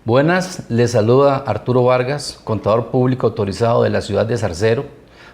Buenas, les saluda Arturo Vargas, contador público autorizado de la ciudad de Zarcero.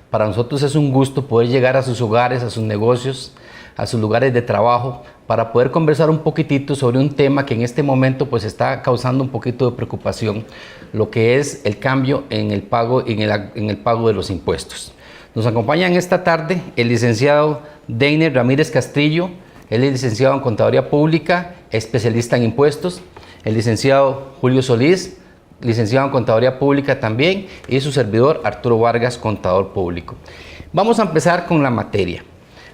Para nosotros es un gusto poder llegar a sus hogares, a sus negocios, a sus lugares de trabajo, para poder conversar un poquitito sobre un tema que en este momento pues está causando un poquito de preocupación, lo que es el cambio en el pago, en el pago de los impuestos. Nos acompaña en esta tarde el licenciado Deiner Ramírez Castrillo. Él es licenciado en Contaduría Pública, especialista en impuestos. El licenciado Julio Solís, licenciado en Contaduría Pública también, y su servidor Arturo Vargas, contador público. Vamos a empezar con la materia.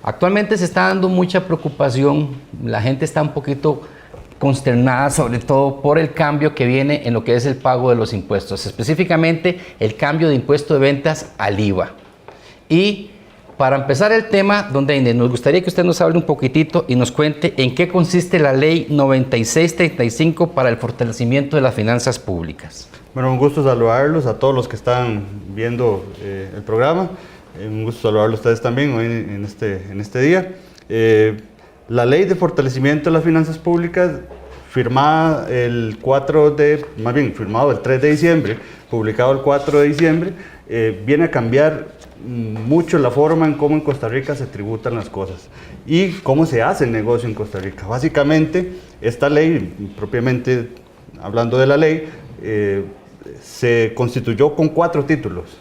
Actualmente se está dando mucha preocupación, la gente está un poquito consternada, sobre todo por el cambio que viene en lo que es el pago de los impuestos, específicamente el cambio de impuesto de ventas al IVA. Y para empezar el tema, don Deiner, nos gustaría que usted nos hable un poquitito y nos cuente en qué consiste la Ley 9635 para el fortalecimiento de las finanzas públicas. Bueno, un gusto saludarlos a todos los que están viendo el programa. Un gusto saludarlos a ustedes también hoy en este día. La Ley de Fortalecimiento de las Finanzas Públicas, firmado el 3 de diciembre, publicado el 4 de diciembre, viene a cambiar mucho la forma en cómo en Costa Rica se tributan las cosas y cómo se hace el negocio en Costa Rica. Básicamente, esta ley, propiamente hablando de la ley, se constituyó con 4 títulos.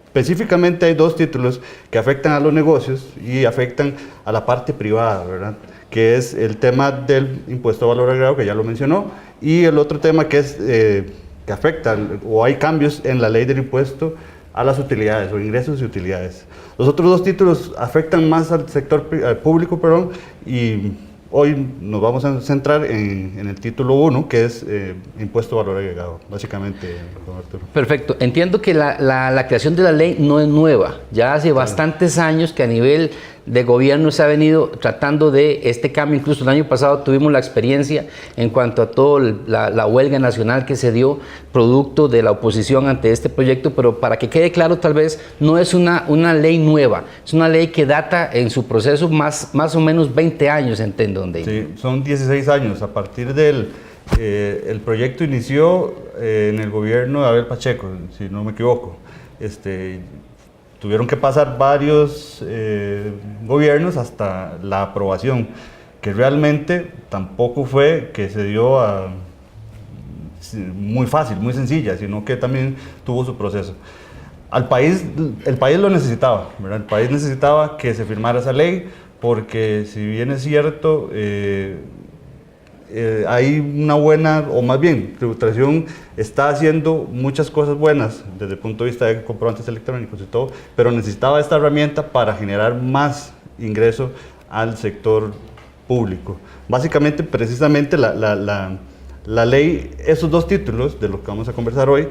Específicamente hay 2 títulos que afectan a los negocios y afectan a la parte privada, ¿verdad? Que es el tema del impuesto a valor agregado, que ya lo mencionó, y el otro tema que es que afecta o hay cambios en la ley del impuesto a las utilidades o ingresos y utilidades. Los otros 2 títulos afectan más al sector público, y hoy nos vamos a centrar en el título 1, que es impuesto a valor agregado, básicamente, don Arturo. Perfecto. Entiendo que la creación de la ley no es nueva. Ya hace bastantes años que a nivel de gobierno se ha venido tratando de este cambio. Incluso el año pasado tuvimos la experiencia en cuanto a toda la huelga nacional que se dio producto de la oposición ante este proyecto, pero para que quede claro, tal vez no es una ley nueva, es una ley que data en su proceso más o menos 20 años, entiendo. Sí, son 16 años. A partir del el proyecto inició en el gobierno de Abel Pacheco, si no me equivoco. Tuvieron que pasar varios gobiernos hasta la aprobación, que realmente tampoco fue que se dio muy fácil, muy sencilla, sino que también tuvo su proceso. El país lo necesitaba, ¿verdad? El país necesitaba que se firmara esa ley, porque si bien es cierto, hay una buena, o más bien, tributación está haciendo muchas cosas buenas desde el punto de vista de comprobantes electrónicos y todo, pero necesitaba esta herramienta para generar más ingreso al sector público. Básicamente, precisamente la ley, esos 2 títulos de los que vamos a conversar hoy,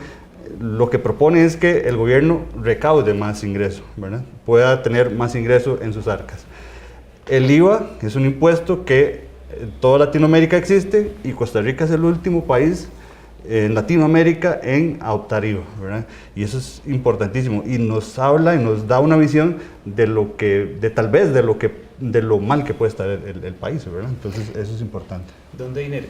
lo que propone es que el gobierno recaude más ingreso, ¿verdad? Pueda tener más ingreso en sus arcas. El IVA es un impuesto que en toda Latinoamérica existe, y Costa Rica es el último país en Latinoamérica en adoptar IVA, ¿verdad? Y eso es importantísimo, y nos habla y nos da una visión de lo mal que puede estar el país, ¿verdad? Entonces eso es importante. Don Deiner,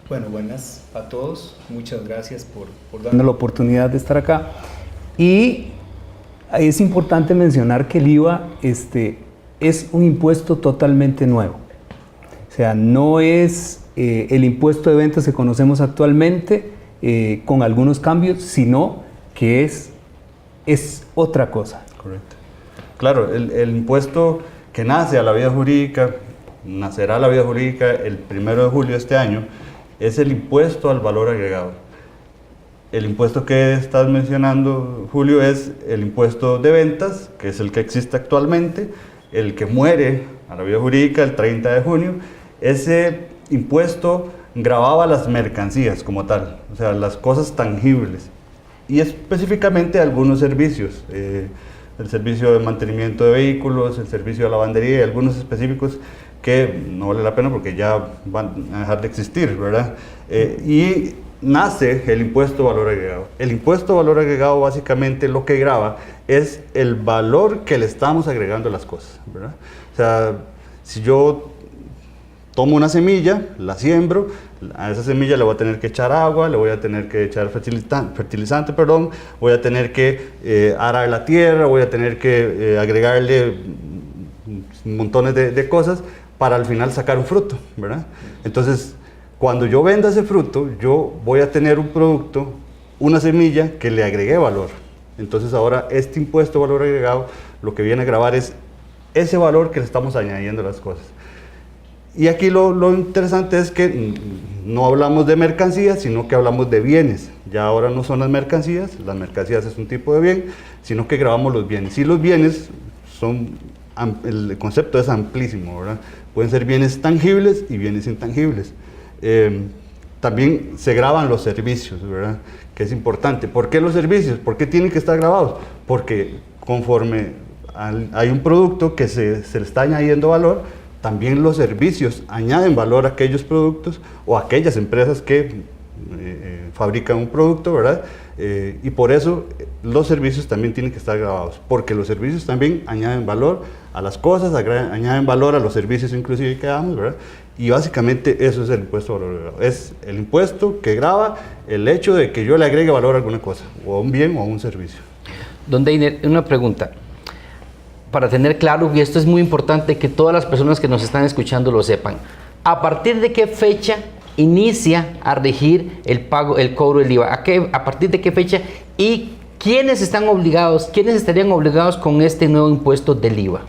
bueno, buenas a todos, muchas gracias por darnos la oportunidad de estar acá. Y es importante mencionar que el IVA es un impuesto totalmente nuevo. O sea, no es el impuesto de ventas que conocemos actualmente con algunos cambios, sino que es otra cosa. Correcto. Claro, el impuesto que nace a la vida jurídica, nacerá a la vida jurídica el 1 de julio de este año, es el impuesto al valor agregado. El impuesto que estás mencionando, Julio, es el impuesto de ventas, que es el que existe actualmente, el que muere a la vida jurídica el 30 de junio. Ese impuesto gravaba las mercancías como tal, o sea, las cosas tangibles, y específicamente algunos servicios, el servicio de mantenimiento de vehículos, el servicio de lavandería y algunos específicos que no vale la pena porque ya van a dejar de existir, ¿verdad? Y nace el impuesto valor agregado. El impuesto valor agregado básicamente lo que grava es el valor que le estamos agregando a las cosas, ¿verdad? O sea, si yo tomo una semilla, la siembro, a esa semilla le voy a tener que echar agua, le voy a tener que echar fertilizante, voy a tener que arar la tierra, voy a tener que agregarle montones de cosas para al final sacar un fruto, ¿verdad? Entonces, cuando yo venda ese fruto, yo voy a tener un producto, una semilla que le agregué valor. Entonces ahora este impuesto de valor agregado lo que viene a gravar es ese valor que le estamos añadiendo a las cosas. Y aquí lo interesante es que no hablamos de mercancías, sino que hablamos de bienes. Ya ahora no son las mercancías es un tipo de bien, sino que grabamos los bienes. Y los bienes el concepto es amplísimo, ¿verdad? Pueden ser bienes tangibles y bienes intangibles. También se graban los servicios, ¿verdad? Que es importante. ¿Por qué los servicios? ¿Por qué tienen que estar grabados? Porque conforme hay un producto que se le está añadiendo valor, también los servicios añaden valor a aquellos productos o a aquellas empresas que fabrican un producto, ¿verdad? Y por eso los servicios también tienen que estar grabados, porque los servicios también añaden valor a las cosas, añaden valor a los servicios inclusive que damos, ¿verdad? Y básicamente eso es el impuesto de valor agregado. Es el impuesto que grava el hecho de que yo le agregue valor a alguna cosa, o a un bien o a un servicio. Don Deiner, una pregunta. Para tener claro, y esto es muy importante que todas las personas que nos están escuchando lo sepan, ¿a partir de qué fecha inicia a regir el cobro del IVA? ¿A partir de qué fecha? ¿Y quiénes estarían obligados con este nuevo impuesto del IVA?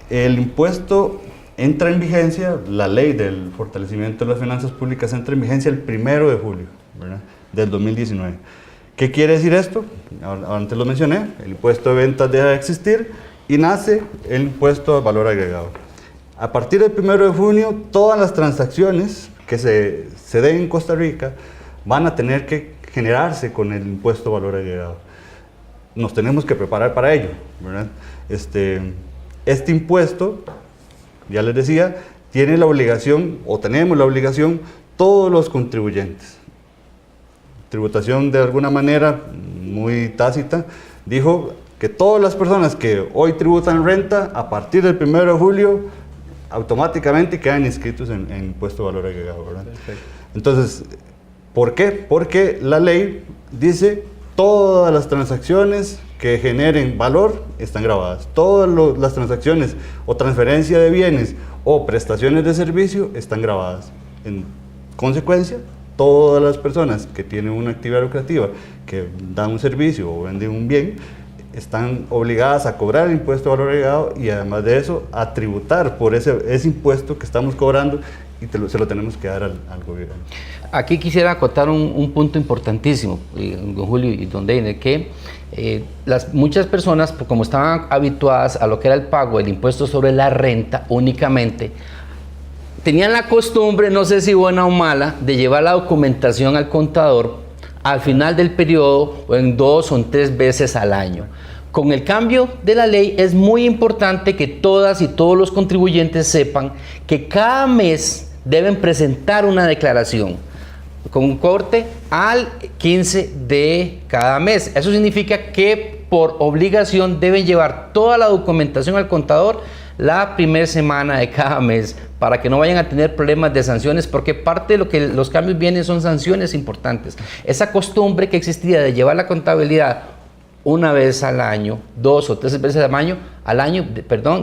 El impuesto entra en vigencia, la ley del fortalecimiento de las finanzas públicas entra en vigencia el 1 de julio, ¿verdad? Del 2019. ¿Qué quiere decir esto? Antes lo mencioné, el impuesto de ventas deja de existir y nace el impuesto de valor agregado. A partir del 1 de junio, todas las transacciones que se den en Costa Rica van a tener que generarse con el impuesto de valor agregado. Nos tenemos que preparar para ello, ¿verdad? Este impuesto, ya les decía, tiene la obligación, o tenemos la obligación, todos los contribuyentes. Tributación de alguna manera muy tácita, dijo que todas las personas que hoy tributan renta, a partir del 1 de julio, automáticamente quedan inscritos en impuesto de valor agregado, ¿verdad? Perfecto. Entonces, ¿por qué? Porque la ley dice todas las transacciones que generen valor están grabadas. Todas las transacciones o transferencia de bienes o prestaciones de servicio están grabadas. En consecuencia, todas las personas que tienen una actividad lucrativa, que dan un servicio o venden un bien, están obligadas a cobrar el impuesto de valor agregado y además de eso a tributar por ese impuesto que estamos cobrando y se lo tenemos que dar al gobierno. Aquí quisiera acotar un punto importantísimo, don Julio y don Deiner, que muchas personas, como estaban habituadas a lo que era el pago del impuesto sobre la renta únicamente, tenían la costumbre, no sé si buena o mala, de llevar la documentación al contador al final del periodo o en 2 o 3 veces al año. Con el cambio de la ley es muy importante que todas y todos los contribuyentes sepan que cada mes deben presentar una declaración con corte al 15 de cada mes. Eso significa que por obligación deben llevar toda la documentación al contador la primera semana de cada mes para que no vayan a tener problemas de sanciones, porque parte de lo que los cambios vienen son sanciones importantes. Esa costumbre que existía de llevar la contabilidad una vez al año, 2 o 3 veces al año,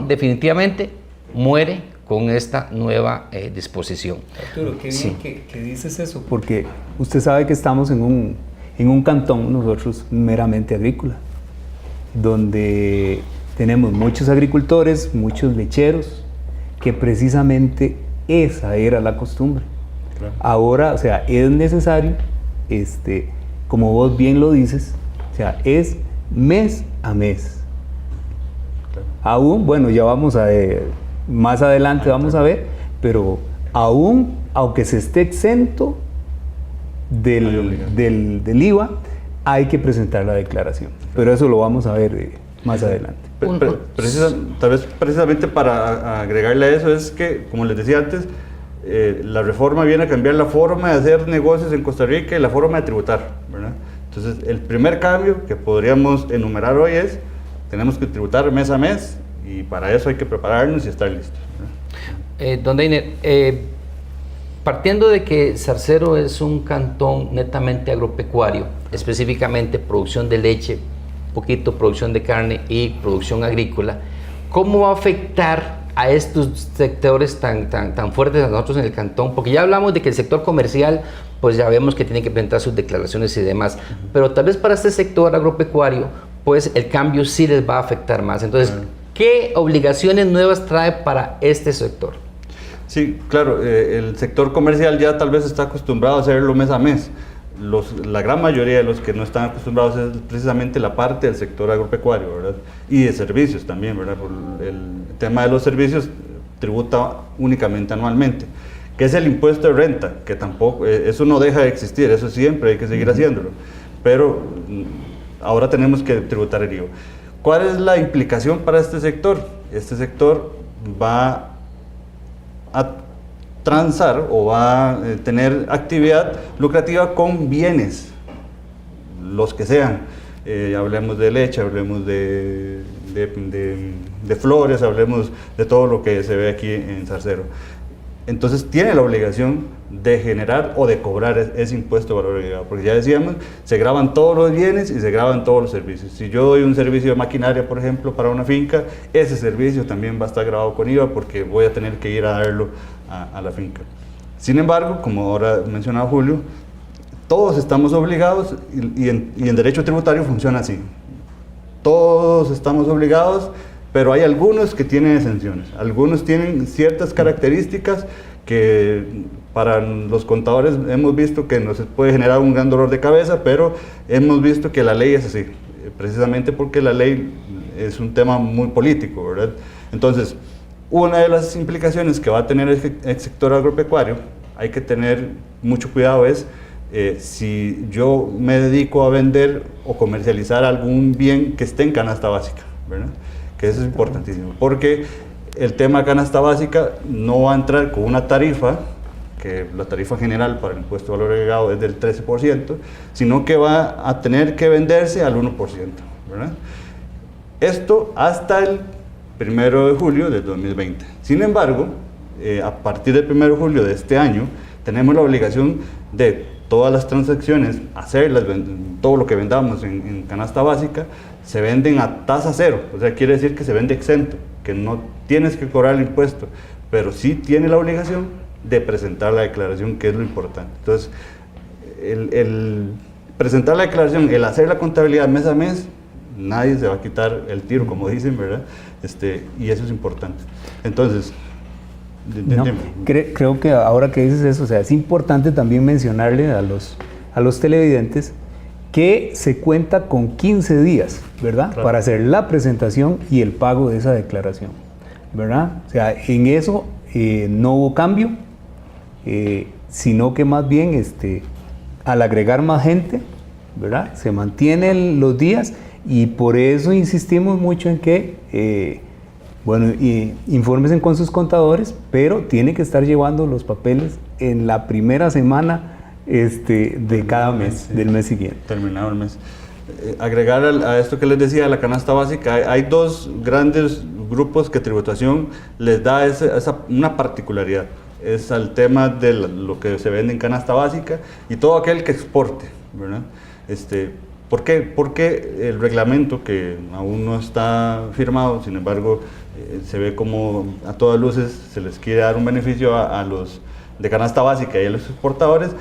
definitivamente muere con esta nueva disposición. Arturo, qué bien que dices eso, porque usted sabe que estamos en un cantón, nosotros meramente agrícola, donde tenemos muchos agricultores, muchos lecheros, que precisamente esa era la costumbre. Claro. Ahora, o sea, es necesario, como vos bien lo dices, o sea, es mes a mes. Claro. Aún, bueno, ya vamos a más adelante vamos a ver, pero aún, aunque se esté exento del IVA, hay que presentar la declaración. Pero eso lo vamos a ver más adelante. Tal vez precisamente para agregarle a eso es que, como les decía antes, la reforma viene a cambiar la forma de hacer negocios en Costa Rica y la forma de tributar, ¿verdad? Entonces, el primer cambio que podríamos enumerar hoy es, tenemos que tributar mes a mes y para eso hay que prepararnos y estar listos, ¿verdad? Don Deiner, partiendo de que Zarcero es un cantón netamente agropecuario, específicamente producción de leche, poquito producción de carne y producción agrícola, ¿cómo va a afectar a estos sectores tan fuertes a nosotros en el cantón? Porque ya hablamos de que el sector comercial, pues ya vemos que tiene que presentar sus declaraciones y demás, pero tal vez para este sector agropecuario, pues el cambio sí les va a afectar más. Entonces, ¿qué obligaciones nuevas trae para este sector? Sí, claro, el sector comercial ya tal vez está acostumbrado a hacerlo mes a mes. La gran mayoría de los que no están acostumbrados es precisamente la parte del sector agropecuario, ¿verdad? Y de servicios también, ¿verdad? Por el tema de los servicios tributa únicamente anualmente, que es el impuesto de renta, que tampoco, eso no deja de existir, eso siempre hay que seguir haciéndolo, pero ahora tenemos que tributar el IVA. ¿Cuál es la implicación para este sector? Este sector va a transar o va a tener actividad lucrativa con bienes, los que sean. Hablemos de leche, hablemos de flores, hablemos de todo lo que se ve aquí en Zarcero. Entonces tiene la obligación de generar o de cobrar ese impuesto de valor agregado, porque ya decíamos, se graban todos los bienes y se graban todos los servicios. Si yo doy un servicio de maquinaria, por ejemplo, para una finca, ese servicio también va a estar grabado con IVA porque voy a tener que ir a darlo a la finca. Sin embargo, como ahora mencionaba Julio, todos estamos obligados y en derecho tributario funciona así. Todos estamos obligados, pero hay algunos que tienen exenciones. Algunos tienen ciertas características que para los contadores hemos visto que nos puede generar un gran dolor de cabeza, pero hemos visto que la ley es así, precisamente porque la ley es un tema muy político, ¿verdad? Entonces, una de las implicaciones que va a tener el sector agropecuario, hay que tener mucho cuidado, es si yo me dedico a vender o comercializar algún bien que esté en canasta básica, ¿verdad? Que eso es importantísimo, porque el tema canasta básica no va a entrar con una tarifa, que la tarifa general para el impuesto de valor agregado es del 13%, sino que va a tener que venderse al 1%, ¿verdad? Esto hasta el 1 de julio de 2020. Sin embargo, a partir del 1 de julio de este año, tenemos la obligación de todas las transacciones, hacerlas, todo lo que vendamos en canasta básica, se venden a tasa cero, o sea, quiere decir que se vende exento, que no tienes que cobrar el impuesto, pero sí tiene la obligación de presentar la declaración, que es lo importante. Entonces, el presentar la declaración, el hacer la contabilidad mes a mes, nadie se va a quitar el tiro, como dicen, ¿verdad? Y eso es importante. Entonces, no, creo que ahora que dices eso, o sea, es importante también mencionarle a los televidentes que se cuenta con 15 días, ¿verdad? Claro. Para hacer la presentación y el pago de esa declaración, ¿verdad? O sea, en eso no hubo cambio, sino que más bien al agregar más gente, ¿verdad? Se mantienen los días y por eso insistimos mucho en que, infórmense con sus contadores, pero tiene que estar llevando los papeles en la primera semana de cada mes, sí, del mes siguiente. Terminado el mes. Agregar a esto que les decía, la canasta básica, hay dos grandes grupos que tributación les da una particularidad. Es al tema de lo que se vende en canasta básica y todo aquel que exporte, ¿verdad? ¿Por qué? Porque el reglamento, que aún no está firmado, sin embargo, se ve como a todas luces se les quiere dar un beneficio a los de canasta básica y a los exportadores.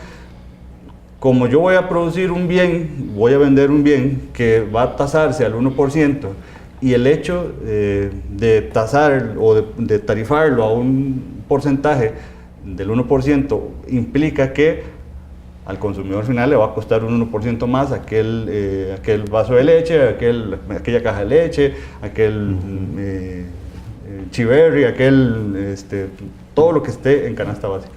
Como yo voy a producir un bien, voy a vender un bien que va a tasarse al 1%, y el hecho de tasar o de tarifarlo a un porcentaje del 1% implica que al consumidor final le va a costar un 1% más aquel vaso de leche, aquella caja de leche, aquel chiverry, todo lo que esté en canasta básica.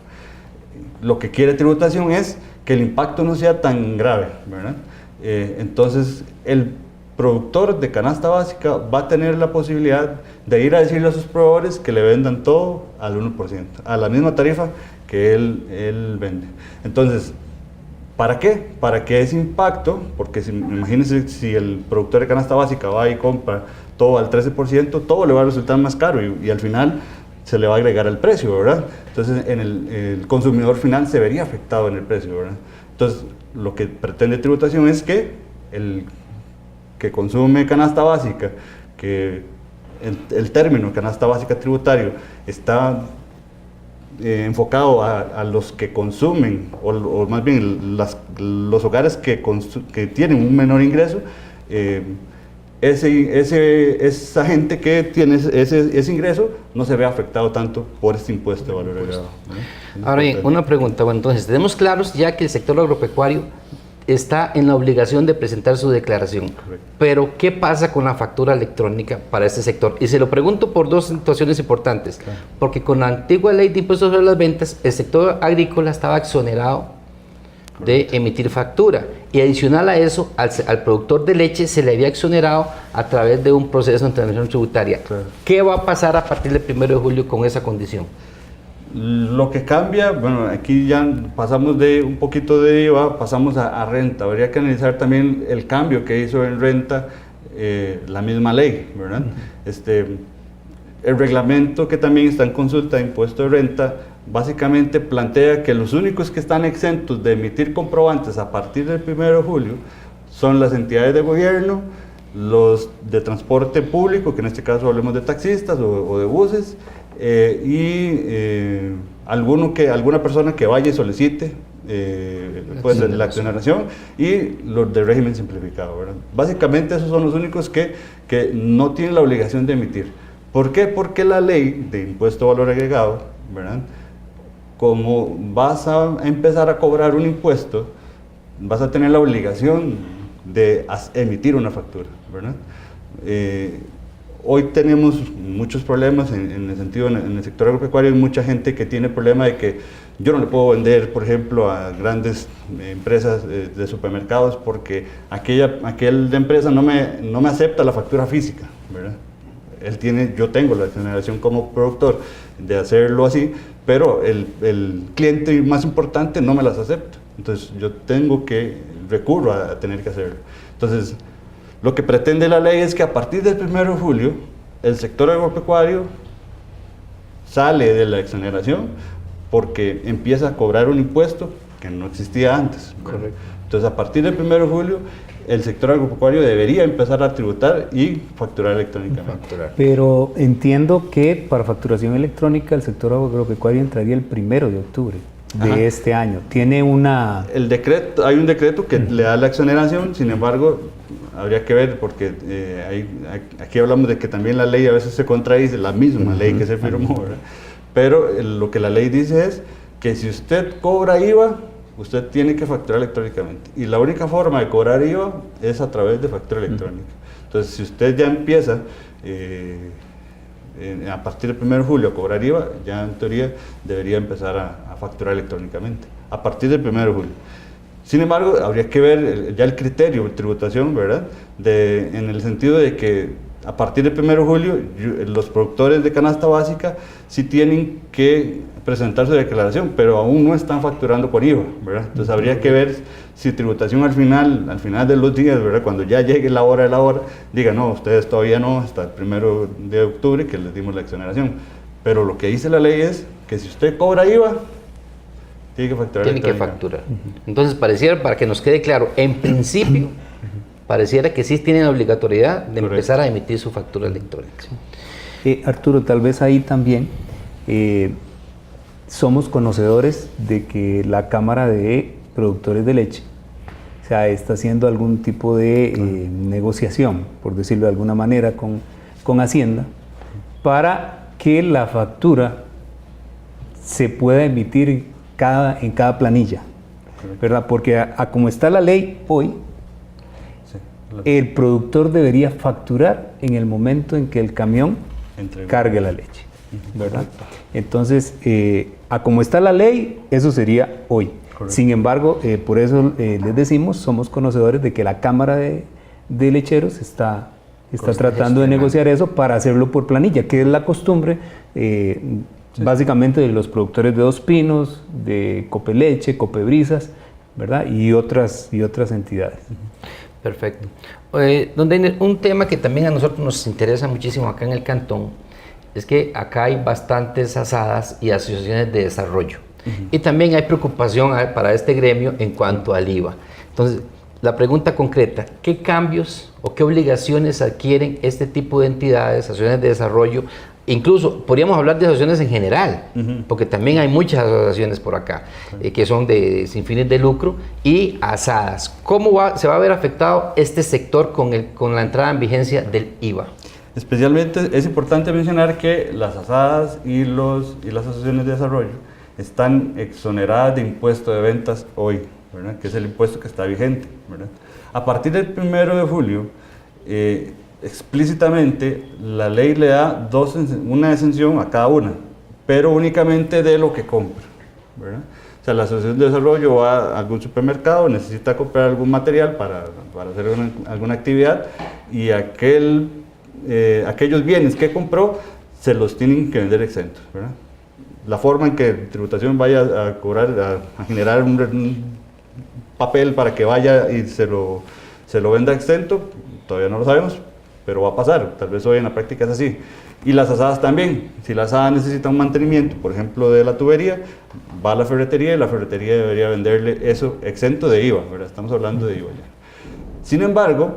Lo que quiere tributación es que el impacto no sea tan grave, ¿verdad? Entonces, el productor de canasta básica va a tener la posibilidad de ir a decirle a sus proveedores que le vendan todo al 1%, a la misma tarifa que él vende. Entonces, ¿para qué? Para que ese impacto, porque imagínense si el productor de canasta básica va y compra todo al 13%, todo le va a resultar más caro y al final se le va a agregar al precio, ¿verdad? Entonces el consumidor final se vería afectado en el precio, ¿verdad? Entonces lo que pretende tributación es que el que consume canasta básica, que el término canasta básica tributario está enfocado a los que consumen, o más bien los hogares que tienen un menor ingreso, esa gente que tiene ese ingreso no se ve afectado tanto por este impuesto de valor agregado, ¿no? Ahora bien, una pregunta. Bueno, entonces, tenemos claros ya que el sector agropecuario está en la obligación de presentar su declaración. Correcto. Pero, ¿qué pasa con la factura electrónica para este sector? Y se lo pregunto por dos situaciones importantes. Claro. Porque con la antigua ley de impuestos sobre las ventas, el sector agrícola estaba exonerado de emitir factura. Y adicional a eso, al productor de leche se le había exonerado a través de un proceso de intervención tributaria. Claro. ¿Qué va a pasar a partir del 1 de julio con esa condición? Lo que cambia, bueno, aquí ya pasamos de un poquito de IVA, pasamos a renta. Habría que analizar también el cambio que hizo en renta la misma ley, ¿verdad? El reglamento que también está en consulta de impuesto de renta básicamente plantea que los únicos que están exentos de emitir comprobantes a partir del 1 de julio son las entidades de gobierno, los de transporte público, que en este caso hablemos de taxistas o de buses, alguna persona que vaya y solicite pues, la exoneración, y los de régimen simplificado, ¿verdad? Básicamente esos son los únicos que no tienen la obligación de emitir. ¿Por qué? Porque la ley de impuesto a valor agregado, ¿verdad?, como vas a empezar a cobrar un impuesto, vas a tener la obligación de emitir una factura, ¿verdad? Hoy tenemos muchos problemas en el sentido, en el sector agropecuario hay mucha gente que tiene problema de que yo no le puedo vender, por ejemplo, a grandes empresas de supermercados porque aquella empresa no me acepta la factura física, ¿verdad? Yo tengo la exoneración como productor de hacerlo así, pero el cliente más importante no me las acepta. Entonces yo recurro a tener que hacerlo. Entonces, lo que pretende la ley es que a partir del 1 de julio, el sector agropecuario sale de la exoneración porque empieza a cobrar un impuesto que no existía antes, ¿verdad? Correcto. Entonces, a partir del 1 de julio, el sector agropecuario debería empezar a tributar y facturar electrónicamente. Pero entiendo que para facturación electrónica el sector agropecuario entraría el 1 de octubre de este año. Tiene una... Hay un decreto que le da la exoneración, sin embargo, habría que ver porque aquí hablamos de que también la ley a veces se contradice, la misma ley que se firmó, ¿verdad? Pero lo que la ley dice es que si usted cobra IVA, usted tiene que facturar electrónicamente. Y la única forma de cobrar IVA es a través de factura electrónica. Entonces, si usted ya empieza a partir del 1 de julio a cobrar IVA, ya en teoría debería empezar a facturar electrónicamente. A partir del 1 de julio. Sin embargo, habría que ver ya el criterio de tributación, ¿verdad? En el sentido de que a partir del 1 de julio, los productores de canasta básica sí tienen que presentar su declaración, pero aún no están facturando por IVA, ¿verdad? Entonces habría que ver si tributación al final de los días, ¿verdad?, cuando ya llegue la hora de la hora, diga, no, ustedes todavía no, hasta el 1 de octubre que les dimos la exoneración. Pero lo que dice la ley es que si usted cobra IVA, tiene que facturar. Tiene que facturar. Entonces, pareciera, para que nos quede claro, en principio, pareciera que sí tienen la obligatoriedad de empezar a emitir su factura electrónica. Arturo, tal vez ahí también somos conocedores de que la Cámara de Productores de Leche, o sea, está haciendo algún tipo de negociación, por decirlo de alguna manera, con Hacienda, para que la factura se pueda emitir en cada planilla, ¿verdad? Porque como está la ley hoy, el productor debería facturar en el momento en que el camión cargue la leche, ¿verdad? Entonces, como está la ley, eso sería hoy. Correcto. Sin embargo, por eso les decimos, somos conocedores de que la Cámara de Lecheros está tratando de negociar eso para hacerlo por planilla, que es la costumbre básicamente de los productores de Dos Pinos, de Copeleche, Copebrisas, ¿verdad? Y otras entidades. Perfecto. Don Deiner, un tema que también a nosotros nos interesa muchísimo acá en el cantón es que acá hay bastantes asadas y asociaciones de desarrollo. Y también hay preocupación para este gremio en cuanto al IVA. Entonces, la pregunta concreta, ¿qué cambios o qué obligaciones adquieren este tipo de entidades, asociaciones de desarrollo? Incluso podríamos hablar de asociaciones en general, porque también hay muchas asociaciones por acá que son sin fines de lucro y asadas. ¿Cómo se va a ver afectado este sector con la entrada en vigencia del IVA? Especialmente es importante mencionar que las asadas y las asociaciones de desarrollo están exoneradas de impuesto de ventas hoy, ¿verdad? Que es el impuesto que está vigente, ¿verdad? A partir del 1 de julio, explícitamente la ley le da una exención a cada una, pero únicamente de lo que compra, ¿verdad? O sea, la asociación de desarrollo va a algún supermercado, necesita comprar algún material para hacer alguna actividad y aquellos bienes que compró se los tienen que vender exentos, ¿verdad? La forma en que tributación vaya a cobrar, a generar un papel para que vaya y se lo venda exento, todavía no lo sabemos, pero va a pasar, tal vez hoy en la práctica es así. Y las asadas también, si la asada necesita un mantenimiento, por ejemplo de la tubería, va a la ferretería y la ferretería debería venderle eso exento de IVA, ¿verdad? Estamos hablando de IVA ya. Sin embargo,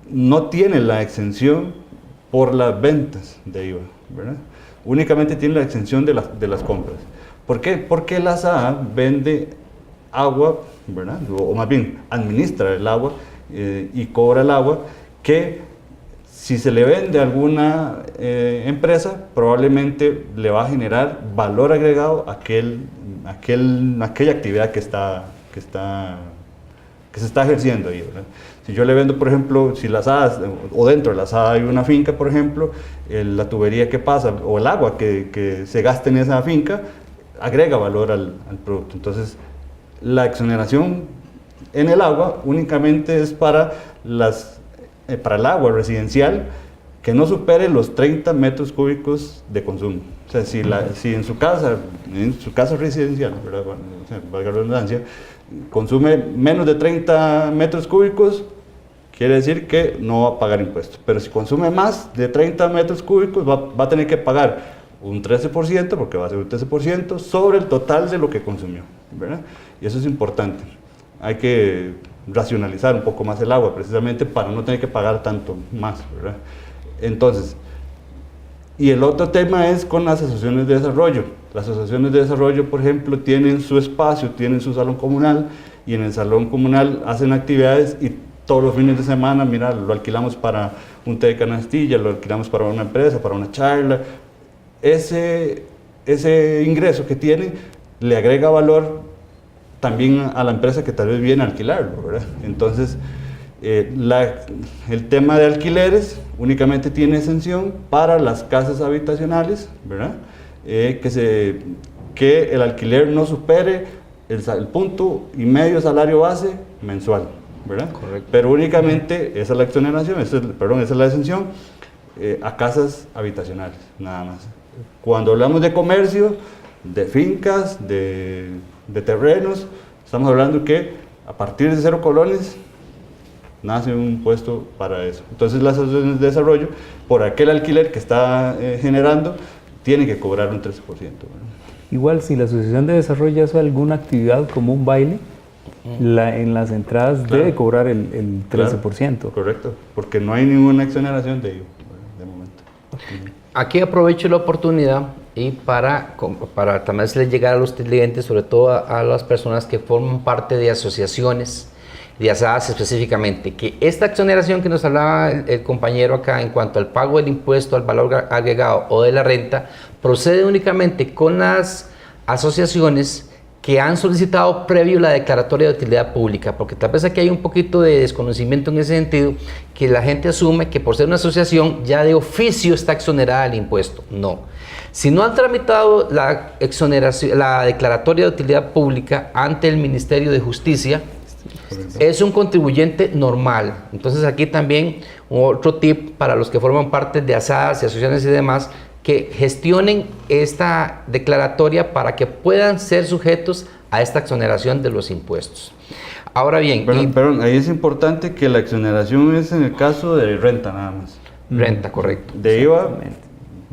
no tiene la exención por las ventas de IVA, ¿verdad? Únicamente tiene la exención de las compras. ¿Por qué? Porque la asada vende agua, ¿verdad? O más bien, administra el agua y cobra el agua, que si se le vende a alguna empresa, probablemente le va a generar valor agregado a aquella actividad que se está ejerciendo ahí, ¿verdad? Si yo le vendo, por ejemplo, si la asada, o dentro de la asada hay una finca, por ejemplo, la tubería que pasa, o el agua que se gasta en esa finca, agrega valor al producto. Entonces, la exoneración en el agua únicamente es para el agua residencial que no supere los 30 metros cúbicos de consumo. O sea, si en su casa residencial, ¿verdad? Bueno, o sea, valga la redundancia, consume menos de 30 metros cúbicos, quiere decir que no va a pagar impuestos. Pero si consume más de 30 metros cúbicos, va a tener que pagar un 13%, porque va a ser un 13%, sobre el total de lo que consumió, ¿verdad? Y eso es importante. Hay que racionalizar un poco más el agua, precisamente para no tener que pagar tanto más, ¿verdad? Entonces, y el otro tema es con las asociaciones de desarrollo. Las asociaciones de desarrollo, por ejemplo, tienen su espacio, tienen su salón comunal, y en el salón comunal hacen actividades y todos los fines de semana, mira, lo alquilamos para un té de canastilla, lo alquilamos para una empresa, para una charla. Ese ingreso que tiene le agrega valor también a la empresa que tal vez viene a alquilarlo, ¿verdad? Entonces, el tema de alquileres únicamente tiene exención para las casas habitacionales, ¿verdad? Que el alquiler no supere el 1.5 salario base mensual, ¿verdad? Correcto. Pero únicamente esa es la exoneración, esa es la exención a casas habitacionales, nada más. Cuando hablamos de comercio, de fincas, de terrenos, estamos hablando que a partir de 0 colones nace un impuesto para eso. Entonces las asociaciones de desarrollo, por aquel alquiler que está generando, tienen que cobrar un 13%, ¿verdad? Igual, si la asociación de desarrollo hace alguna actividad como un baile, en las entradas claro, debe cobrar el 13%. Claro, correcto, porque no hay ninguna exoneración de ello, de momento. Aquí aprovecho la oportunidad y para también hacerles llegar a los clientes, sobre todo a las personas que forman parte de asociaciones de asadas específicamente, que esta exoneración que nos hablaba el compañero acá en cuanto al pago del impuesto al valor agregado o de la renta, procede únicamente con las asociaciones que han solicitado previo la declaratoria de utilidad pública, porque tal vez aquí hay un poquito de desconocimiento en ese sentido, que la gente asume que por ser una asociación ya de oficio está exonerada del impuesto. No. Si no han tramitado la declaratoria de utilidad pública ante el Ministerio de Justicia, es un contribuyente normal. Entonces aquí también otro tip para los que forman parte de asadas y asociaciones y demás, que gestionen esta declaratoria para que puedan ser sujetos a esta exoneración de los impuestos. Ahora bien... Perdón, ahí es importante que la exoneración es en el caso de renta nada más. Renta, correcto. De IVA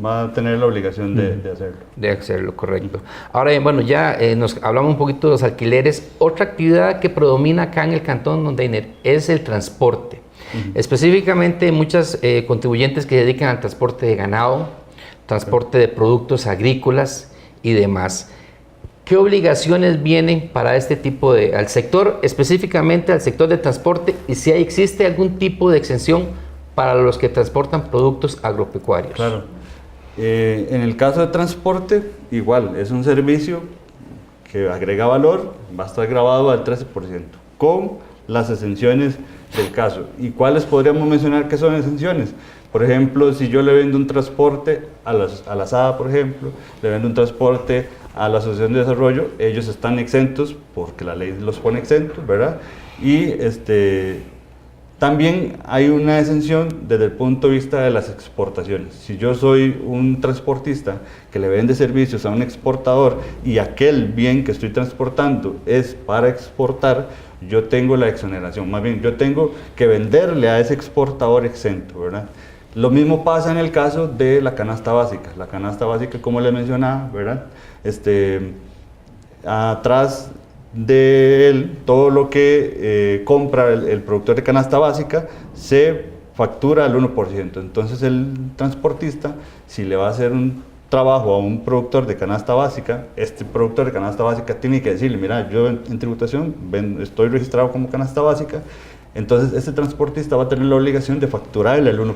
va a tener la obligación de hacerlo. De hacerlo, correcto. Ahora bien, bueno, ya nos hablamos un poquito de los alquileres. Otra actividad que predomina acá en el Cantón Dondeiner es el transporte. Específicamente muchas contribuyentes que se dedican al transporte de ganado, transporte de productos agrícolas y demás. ¿Qué obligaciones vienen para este tipo al sector, específicamente al sector de transporte, y si existe algún tipo de exención para los que transportan productos agropecuarios? Claro. En el caso de transporte, igual, es un servicio que agrega valor, va a estar grabado al 13%, con las exenciones del caso. ¿Y cuáles podríamos mencionar que son exenciones? Por ejemplo, si yo le vendo un transporte a la SADA, por ejemplo, le vendo un transporte a la Asociación de Desarrollo, ellos están exentos porque la ley los pone exentos, ¿verdad? Y también hay una exención desde el punto de vista de las exportaciones. Si yo soy un transportista que le vende servicios a un exportador y aquel bien que estoy transportando es para exportar, yo tengo la exoneración. Más bien, yo tengo que venderle a ese exportador exento, ¿verdad? Lo mismo pasa en el caso de la canasta básica. La canasta básica, como le mencionaba, ¿verdad? Atrás de él, todo lo que compra el productor de canasta básica se factura al 1%. Entonces el transportista, si le va a hacer un trabajo a un productor de canasta básica, este productor de canasta básica tiene que decirle, mira, yo en tributación estoy registrado como canasta básica, entonces este transportista va a tener la obligación de facturarle el 1%,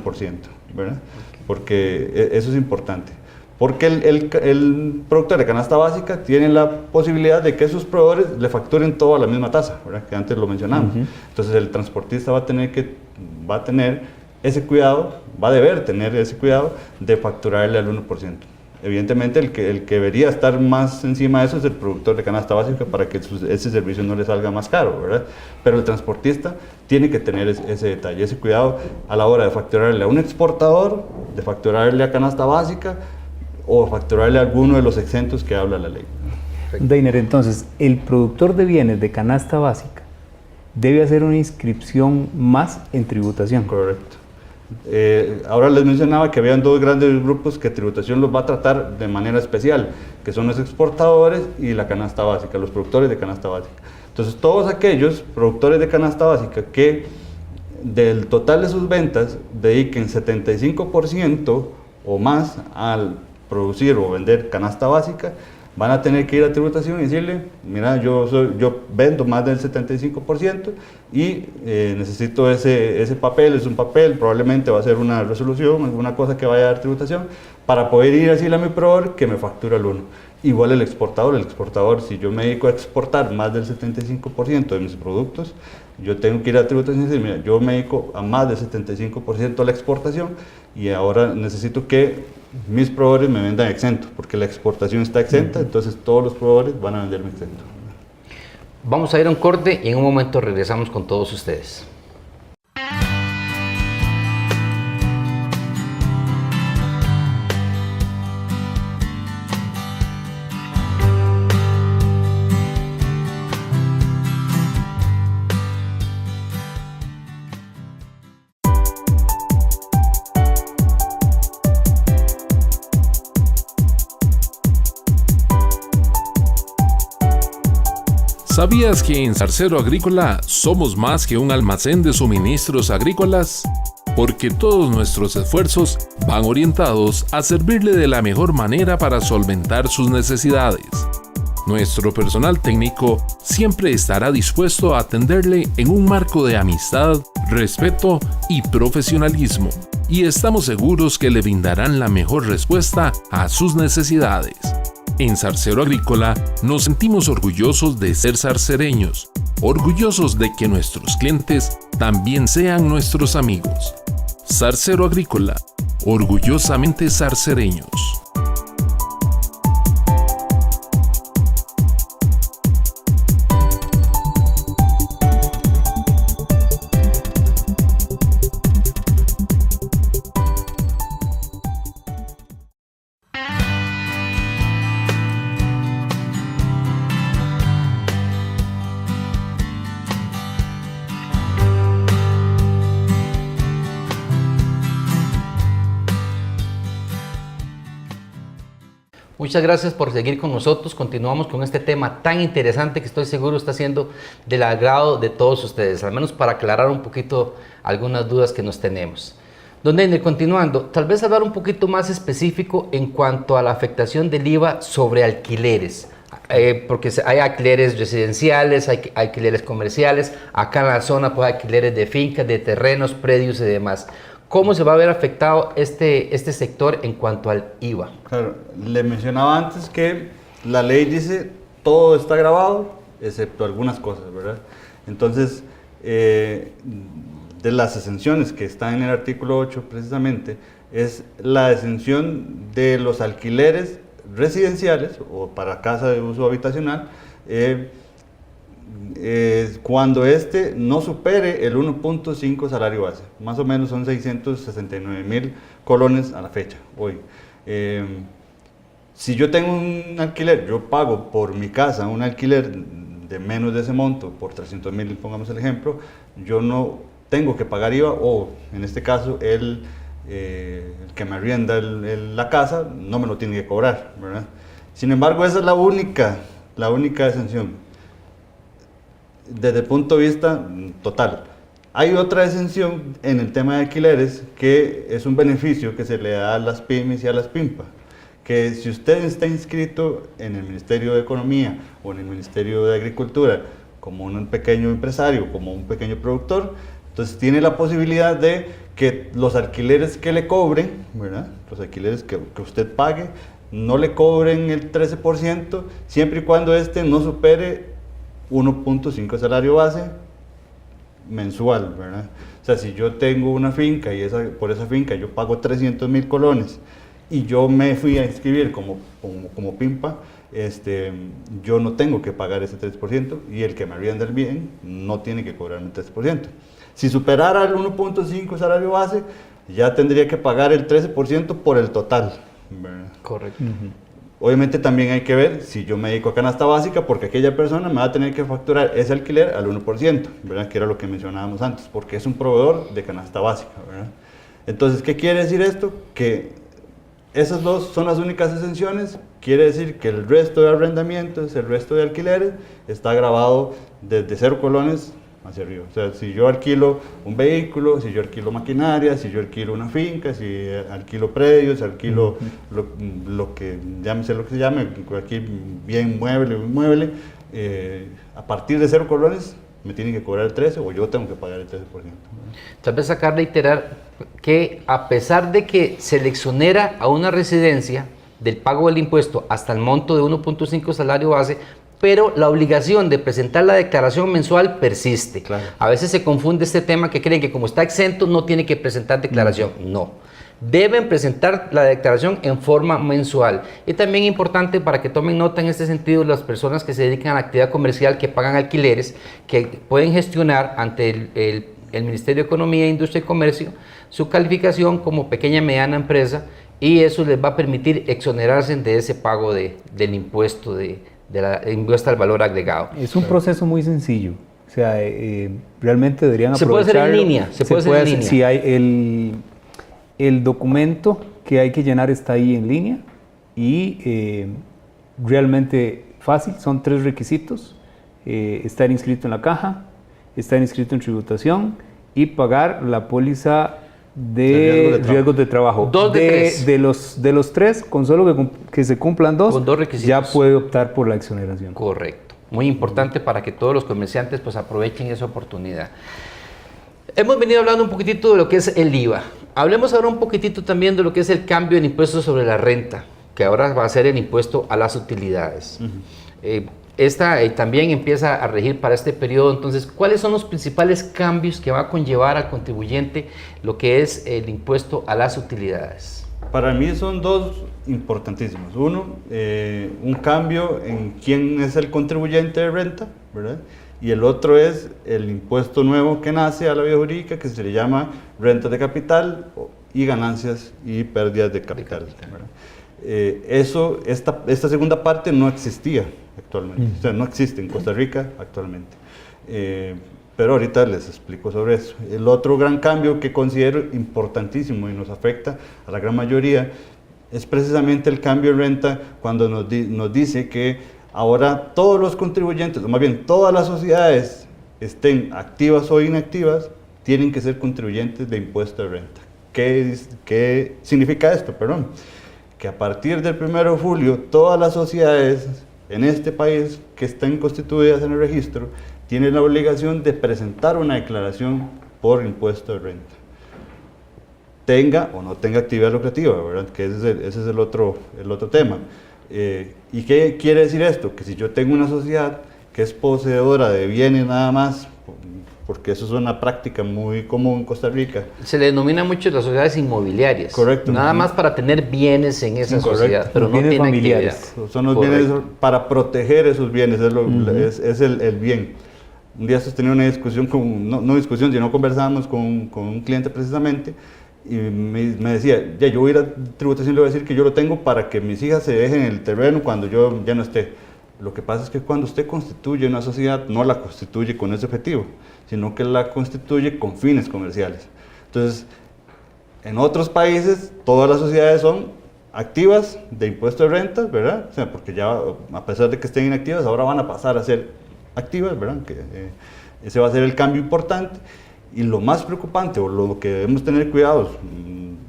¿verdad? Porque eso es importante. Porque el productor de canasta básica tiene la posibilidad de que sus proveedores le facturen todo a la misma tasa, ¿verdad? Que antes lo mencionamos. Entonces el transportista va a tener ese cuidado, va a deber tener ese cuidado de facturarle al 1%. Evidentemente el que debería estar más encima de eso es el productor de canasta básica para que ese servicio no le salga más caro, ¿verdad? Pero el transportista tiene que tener ese detalle, ese cuidado a la hora de facturarle a un exportador, de facturarle a canasta básica o facturarle a alguno de los exentos que habla la ley. Deiner, entonces, el productor de bienes de canasta básica debe hacer una inscripción más en tributación. Correcto. Ahora les mencionaba que habían dos grandes grupos que tributación los va a tratar de manera especial, que son los exportadores y la canasta básica, los productores de canasta básica. Entonces, todos aquellos productores de canasta básica que del total de sus ventas dediquen 75% o más al producir o vender canasta básica, van a tener que ir a tributación y decirle, mira, yo vendo más del 75% y necesito ese papel, es un papel, probablemente va a ser una resolución, alguna cosa que vaya a dar tributación, para poder ir a decirle a mi proveedor que me factura el 1. Igual el exportador, si yo me dedico a exportar más del 75% de mis productos, yo tengo que ir a tributación y decir, mira, yo me dedico a más del 75% a la exportación y ahora necesito que mis proveedores me vendan exento, porque la exportación está exenta, entonces todos los proveedores van a venderme exento. Vamos a ir a un corte y en un momento regresamos con todos ustedes. ¿Sabías que en Zarcero Agrícola somos más que un almacén de suministros agrícolas? Porque todos nuestros esfuerzos van orientados a servirle de la mejor manera para solventar sus necesidades. Nuestro personal técnico siempre estará dispuesto a atenderle en un marco de amistad, respeto y profesionalismo. Y estamos seguros que le brindarán la mejor respuesta a sus necesidades. En Zarcero Agrícola nos sentimos orgullosos de ser zarcereños, orgullosos de que nuestros clientes también sean nuestros amigos. Zarcero Agrícola, orgullosamente zarcereños. Muchas gracias por seguir con nosotros. Continuamos con este tema tan interesante que estoy seguro está siendo del agrado de todos ustedes, al menos para aclarar un poquito algunas dudas que nos tenemos. Don Deiner, continuando, tal vez hablar un poquito más específico en cuanto a la afectación del IVA sobre alquileres. Porque hay alquileres residenciales, hay alquileres comerciales, acá en la zona pues hay alquileres de fincas, de terrenos, predios y demás. ¿Cómo se va a ver afectado este sector en cuanto al IVA? Claro, le mencionaba antes que la ley dice todo está grabado, excepto algunas cosas, ¿verdad? Entonces, de las exenciones que están en el artículo 8 precisamente, es la exención de los alquileres residenciales o para casa de uso habitacional, cuando este no supere el 1.5 salario base, más o menos son 669.000 colones a la fecha, hoy. Si yo tengo un alquiler, yo pago por mi casa un alquiler de menos de ese monto, por 300.000, pongamos el ejemplo, yo no tengo que pagar IVA, o en este caso el que me arrienda la casa no me lo tiene que cobrar, ¿verdad? Sin embargo, esa es la única exención desde el punto de vista total. Hay otra exención en el tema de alquileres, que es un beneficio que se le da a las pymes y a las PIMPA, que si usted está inscrito en el Ministerio de Economía o en el Ministerio de Agricultura como un pequeño empresario, como un pequeño productor, entonces tiene la posibilidad de que los alquileres que le cobren, ¿verdad?, los alquileres que usted pague, no le cobren el 13%, siempre y cuando este no supere 1.5 salario base mensual, ¿verdad? O sea, si yo tengo una finca y por esa finca yo pago 300.000 colones y yo me fui a inscribir como PIMPA, yo no tengo que pagar ese 3% y el que me arrienda el bien no tiene que cobrarme el 3%. Si superara el 1.5 salario base, ya tendría que pagar el 13% por el total, ¿verdad? Correcto. Obviamente también hay que ver si yo me dedico a canasta básica, porque aquella persona me va a tener que facturar ese alquiler al 1%, ¿verdad?, que era lo que mencionábamos antes, porque es un proveedor de canasta básica, ¿verdad? Entonces, ¿qué quiere decir esto? Que esas dos son las únicas exenciones. Quiere decir que el resto de arrendamientos, el resto de alquileres, está grabado desde 0 colones hacia arriba. O sea, si yo alquilo un vehículo, si yo alquilo maquinaria, si yo alquilo una finca, si alquilo predios, alquilo lo que se llame, cualquier bien mueble o inmueble, a partir de 0 colones me tienen que cobrar el 13% o yo tengo que pagar el 13%. Tal vez acá reiterar que a pesar de que se le exonera a una residencia del pago del impuesto hasta el monto de 1.5 salario base, pero la obligación de presentar la declaración mensual persiste. Claro. A veces se confunde este tema, que creen que como está exento no tiene que presentar declaración. No. Deben presentar la declaración en forma mensual. Y también importante para que tomen nota en este sentido las personas que se dedican a la actividad comercial, que pagan alquileres, que pueden gestionar ante el Ministerio de Economía, Industria y Comercio su calificación como pequeña y mediana empresa, y eso les va a permitir exonerarse de ese pago del impuesto impuesto al valor agregado. Es un proceso muy sencillo. O sea, realmente deberían aprovecharlo. Se puede hacer en línea. Se puede hacer en línea. Si hay el documento que hay que llenar está ahí en línea y realmente fácil. Son 3 requisitos: estar inscrito en la caja, estar inscrito en tributación y pagar la póliza de riesgos de trabajo. 2 de 3. De los 3, con solo que se cumplan 2, con 2 requisitos, ya puede optar por la exoneración. Correcto. Muy importante para que todos los comerciantes pues aprovechen esa oportunidad. Hemos venido hablando un poquitito de lo que es el IVA. Hablemos ahora un poquitito también de lo que es el cambio en impuesto sobre la renta, que ahora va a ser el impuesto a las utilidades. Esta también empieza a regir para este periodo. Entonces, ¿cuáles son los principales cambios que va a conllevar al contribuyente lo que es el impuesto a las utilidades? Para mí son 2 importantísimos. Uno, un cambio en quién es el contribuyente de renta, ¿verdad? Y el otro es el impuesto nuevo que nace a la vida jurídica, que se le llama rentas de capital y ganancias y pérdidas de capital, ¿verdad? Esta segunda parte no existía actualmente, o sea, no existe en Costa Rica actualmente, pero ahorita les explico sobre eso. El otro gran cambio que considero importantísimo y nos afecta a la gran mayoría es precisamente el cambio de renta cuando nos dice que ahora todos los contribuyentes, o más bien todas las sociedades, estén activas o inactivas, tienen que ser contribuyentes de impuesto de renta. ¿Qué significa esto? Perdón. Que a partir del 1 de julio, todas las sociedades en este país que estén constituidas en el registro tienen la obligación de presentar una declaración por impuesto de renta. Tenga o no tenga actividad lucrativa, ¿verdad? Que ese es el otro tema. ¿Y qué quiere decir esto? Que si yo tengo una sociedad que es poseedora de bienes nada más, porque eso es una práctica muy común en Costa Rica. Se le denomina mucho las sociedades inmobiliarias. Correcto. Nada más para tener bienes en esa sociedad, pero no Bienes tiene familiares. actividad. Son los bienes para proteger esos bienes, es el bien. Un día sostenía una discusión, no discusión, sino conversábamos con un cliente precisamente, y me decía, ya yo voy a ir a tributación y le voy a decir que yo lo tengo para que mis hijas se dejen el terreno cuando yo ya no esté. Lo que pasa es que cuando usted constituye una sociedad, no la constituye con ese objetivo, sino que la constituye con fines comerciales. Entonces, en otros países, todas las sociedades son activas de impuesto de rentas, ¿verdad? O sea, porque ya, a pesar de que estén inactivas, ahora van a pasar a ser activas, ¿verdad? Que, ese va a ser el cambio importante. Y lo más preocupante, o lo que debemos tener cuidados,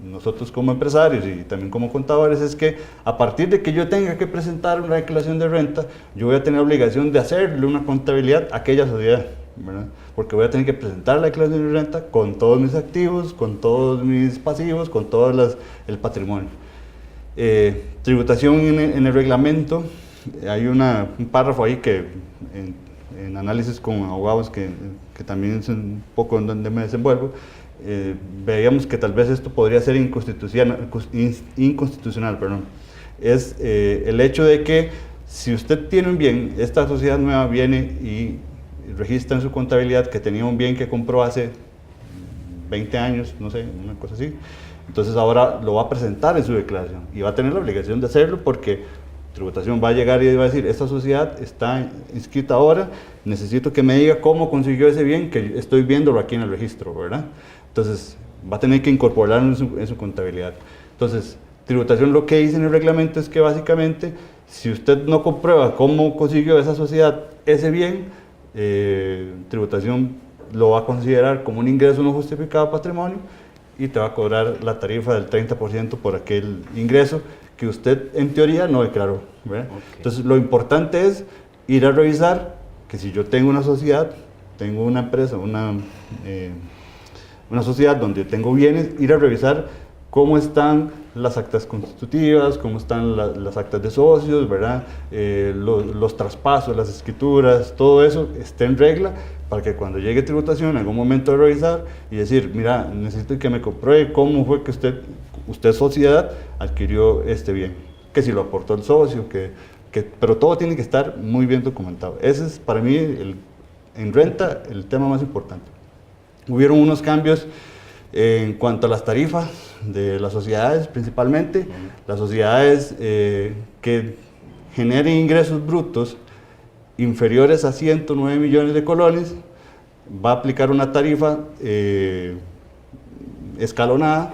nosotros como empresarios y también como contadores, es que a partir de que yo tenga que presentar una declaración de renta, yo voy a tener obligación de hacerle una contabilidad a aquella sociedad, ¿verdad? Porque voy a tener que presentar la declaración de renta con todos mis activos, con todos mis pasivos, con todo el patrimonio. Tributación en el reglamento, hay un párrafo ahí que en análisis con abogados que también es un poco en donde me desenvuelvo, veíamos que tal vez esto podría ser inconstitucional, perdón. Es el hecho de que si usted tiene un bien, esta sociedad nueva viene y registra en su contabilidad que tenía un bien que compró hace 20 años, no sé, una cosa así, entonces ahora lo va a presentar en su declaración y va a tener la obligación de hacerlo porque tributación va a llegar y va a decir, esta sociedad está inscrita ahora, necesito que me diga cómo consiguió ese bien, que estoy viéndolo aquí en el registro, ¿verdad? Entonces, va a tener que incorporarlo en su contabilidad. Entonces, tributación lo que dice en el reglamento es que básicamente, si usted no comprueba cómo consiguió esa sociedad ese bien, tributación lo va a considerar como un ingreso no justificado de patrimonio y te va a cobrar la tarifa del 30% por aquel ingreso que usted en teoría no declaró, ¿verdad? Okay. Entonces, lo importante es ir a revisar que si yo tengo una sociedad, tengo una empresa, una sociedad donde tengo bienes, ir a revisar cómo están las actas constitutivas, cómo están las actas de socios, ¿verdad? Los traspasos, las escrituras, todo eso esté en regla para que cuando llegue tributación en algún momento de revisar y decir, mira, necesito que me compruebe cómo fue que usted sociedad adquirió este bien, que si lo aportó el socio, pero todo tiene que estar muy bien documentado. Ese es para mí en renta el tema más importante. Hubieron unos cambios en cuanto a las tarifas de las sociedades, principalmente. Las sociedades que generen ingresos brutos inferiores a 109 millones de colones, va a aplicar una tarifa escalonada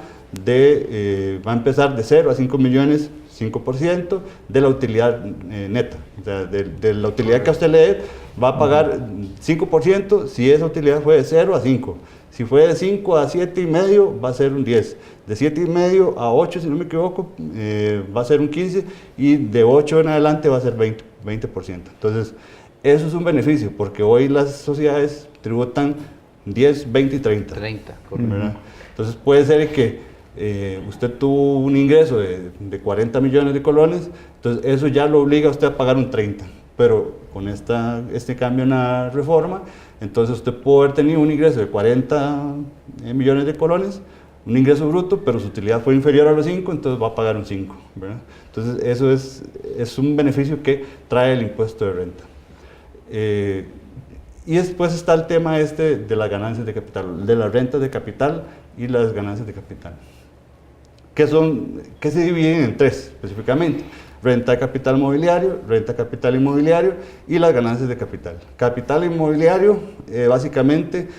va a empezar de 0 a 5 millones, 5% de la utilidad neta. O sea, de la utilidad que a usted le dé, va a pagar 5% si esa utilidad fue de 0 a 5. Si fue de 5 a 7,5, va a ser un 10. De 7,5 a 8, si no me equivoco, va a ser un 15. Y de 8 en adelante va a ser 20%. Entonces, eso es un beneficio, porque hoy las sociedades tributan 10, 20 y 30. 30, correcto. Entonces, puede ser que usted tuvo un ingreso de 40 millones de colones, entonces eso ya lo obliga a usted a pagar un 30. Pero con este cambio en la reforma, entonces usted puede haber tenido un ingreso de 40 millones de colones, un ingreso bruto, pero su utilidad fue inferior a los 5, entonces va a pagar un 5, ¿verdad? Entonces eso es un beneficio que trae el impuesto de renta. Y después está el tema de las ganancias de capital, de las rentas de capital y las ganancias de capital, que se dividen en tres específicamente: renta de capital mobiliario, renta de capital inmobiliario y las ganancias de capital. Capital inmobiliario básicamente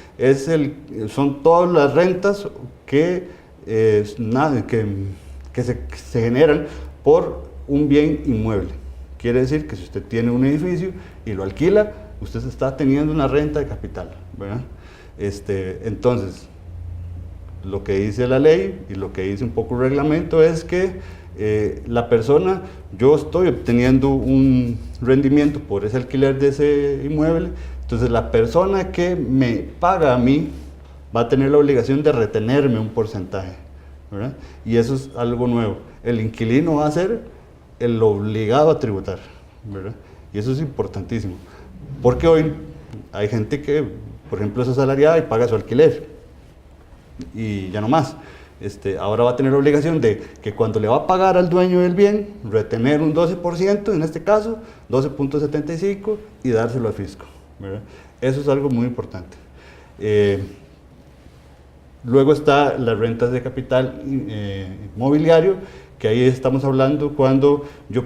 son todas las rentas que que se generan por un bien inmueble. Quiere decir que si usted tiene un edificio y lo alquila, usted está teniendo una renta de capital, ¿verdad? Entonces, lo que dice la ley y lo que dice un poco el reglamento es que la persona, yo estoy obteniendo un rendimiento por ese alquiler de ese inmueble, entonces la persona que me paga a mí va a tener la obligación de retenerme un porcentaje, ¿verdad? Y eso es algo nuevo. El inquilino va a ser el obligado a tributar, ¿verdad? Y eso es importantísimo, porque hoy hay gente que, por ejemplo, es asalariada y paga su alquiler, y ya no más. Ahora va a tener la obligación de que cuando le va a pagar al dueño del bien, retener un 12%, en este caso, 12.75, y dárselo al fisco, ¿verdad? Eso es algo muy importante. Luego está las rentas de capital mobiliario, que ahí estamos hablando cuando yo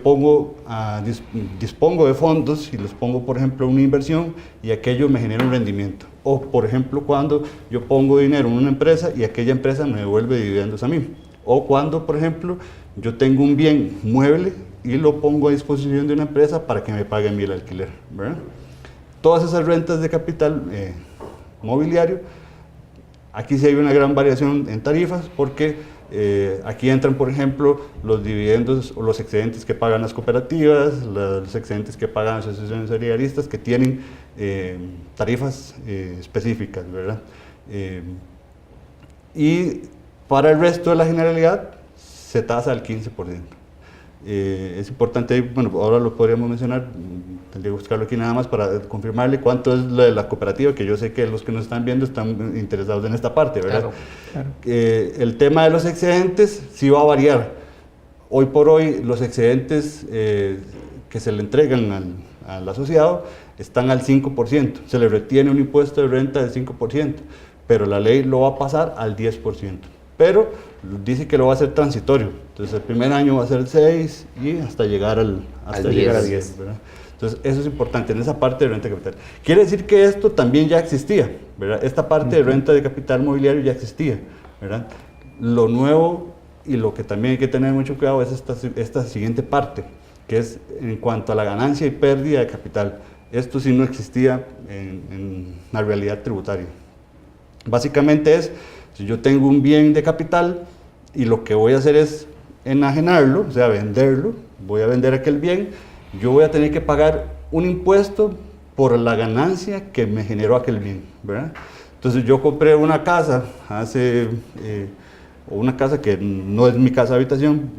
dispongo de fondos y los pongo, por ejemplo, en una inversión y aquello me genera un rendimiento. O, por ejemplo, cuando yo pongo dinero en una empresa y aquella empresa me devuelve dividendos a mí. O cuando, por ejemplo, yo tengo un bien mueble y lo pongo a disposición de una empresa para que me pague a mí el alquiler, ¿verdad? Todas esas rentas de capital mobiliario, aquí sí hay una gran variación en tarifas porque aquí entran, por ejemplo, los dividendos o los excedentes que pagan las cooperativas, los excedentes que pagan las asociaciones solidaristas que tienen tarifas específicas, ¿verdad? Y para el resto de la generalidad se tasa al 15%. Es importante, bueno, ahora lo podríamos mencionar, tendría que buscarlo aquí nada más para confirmarle cuánto es lo de la cooperativa, que yo sé que los que nos están viendo están interesados en esta parte, ¿verdad? Claro, claro. El tema de los excedentes sí va a variar. Hoy por hoy los excedentes que se le entregan al asociado están al 5%, se le retiene un impuesto de renta del 5%, pero la ley lo va a pasar al 10%. Pero dice que lo va a hacer transitorio, entonces el primer año va a ser el 6 y hasta llegar al 10, ¿verdad? Entonces eso es importante en esa parte de renta de capital. Quiere decir que esto también ya existía, ¿verdad? Esta parte de renta de capital mobiliario ya existía, ¿verdad? Lo nuevo y lo que también hay que tener mucho cuidado es esta siguiente parte, que es en cuanto a la ganancia y pérdida de capital. Esto sí no existía en la realidad tributaria. Básicamente es, si yo tengo un bien de capital y lo que voy a hacer es enajenarlo, o sea, venderlo, voy a vender aquel bien, yo voy a tener que pagar un impuesto por la ganancia que me generó aquel bien, ¿verdad? Entonces yo compré una casa una casa que no es mi casa de habitación,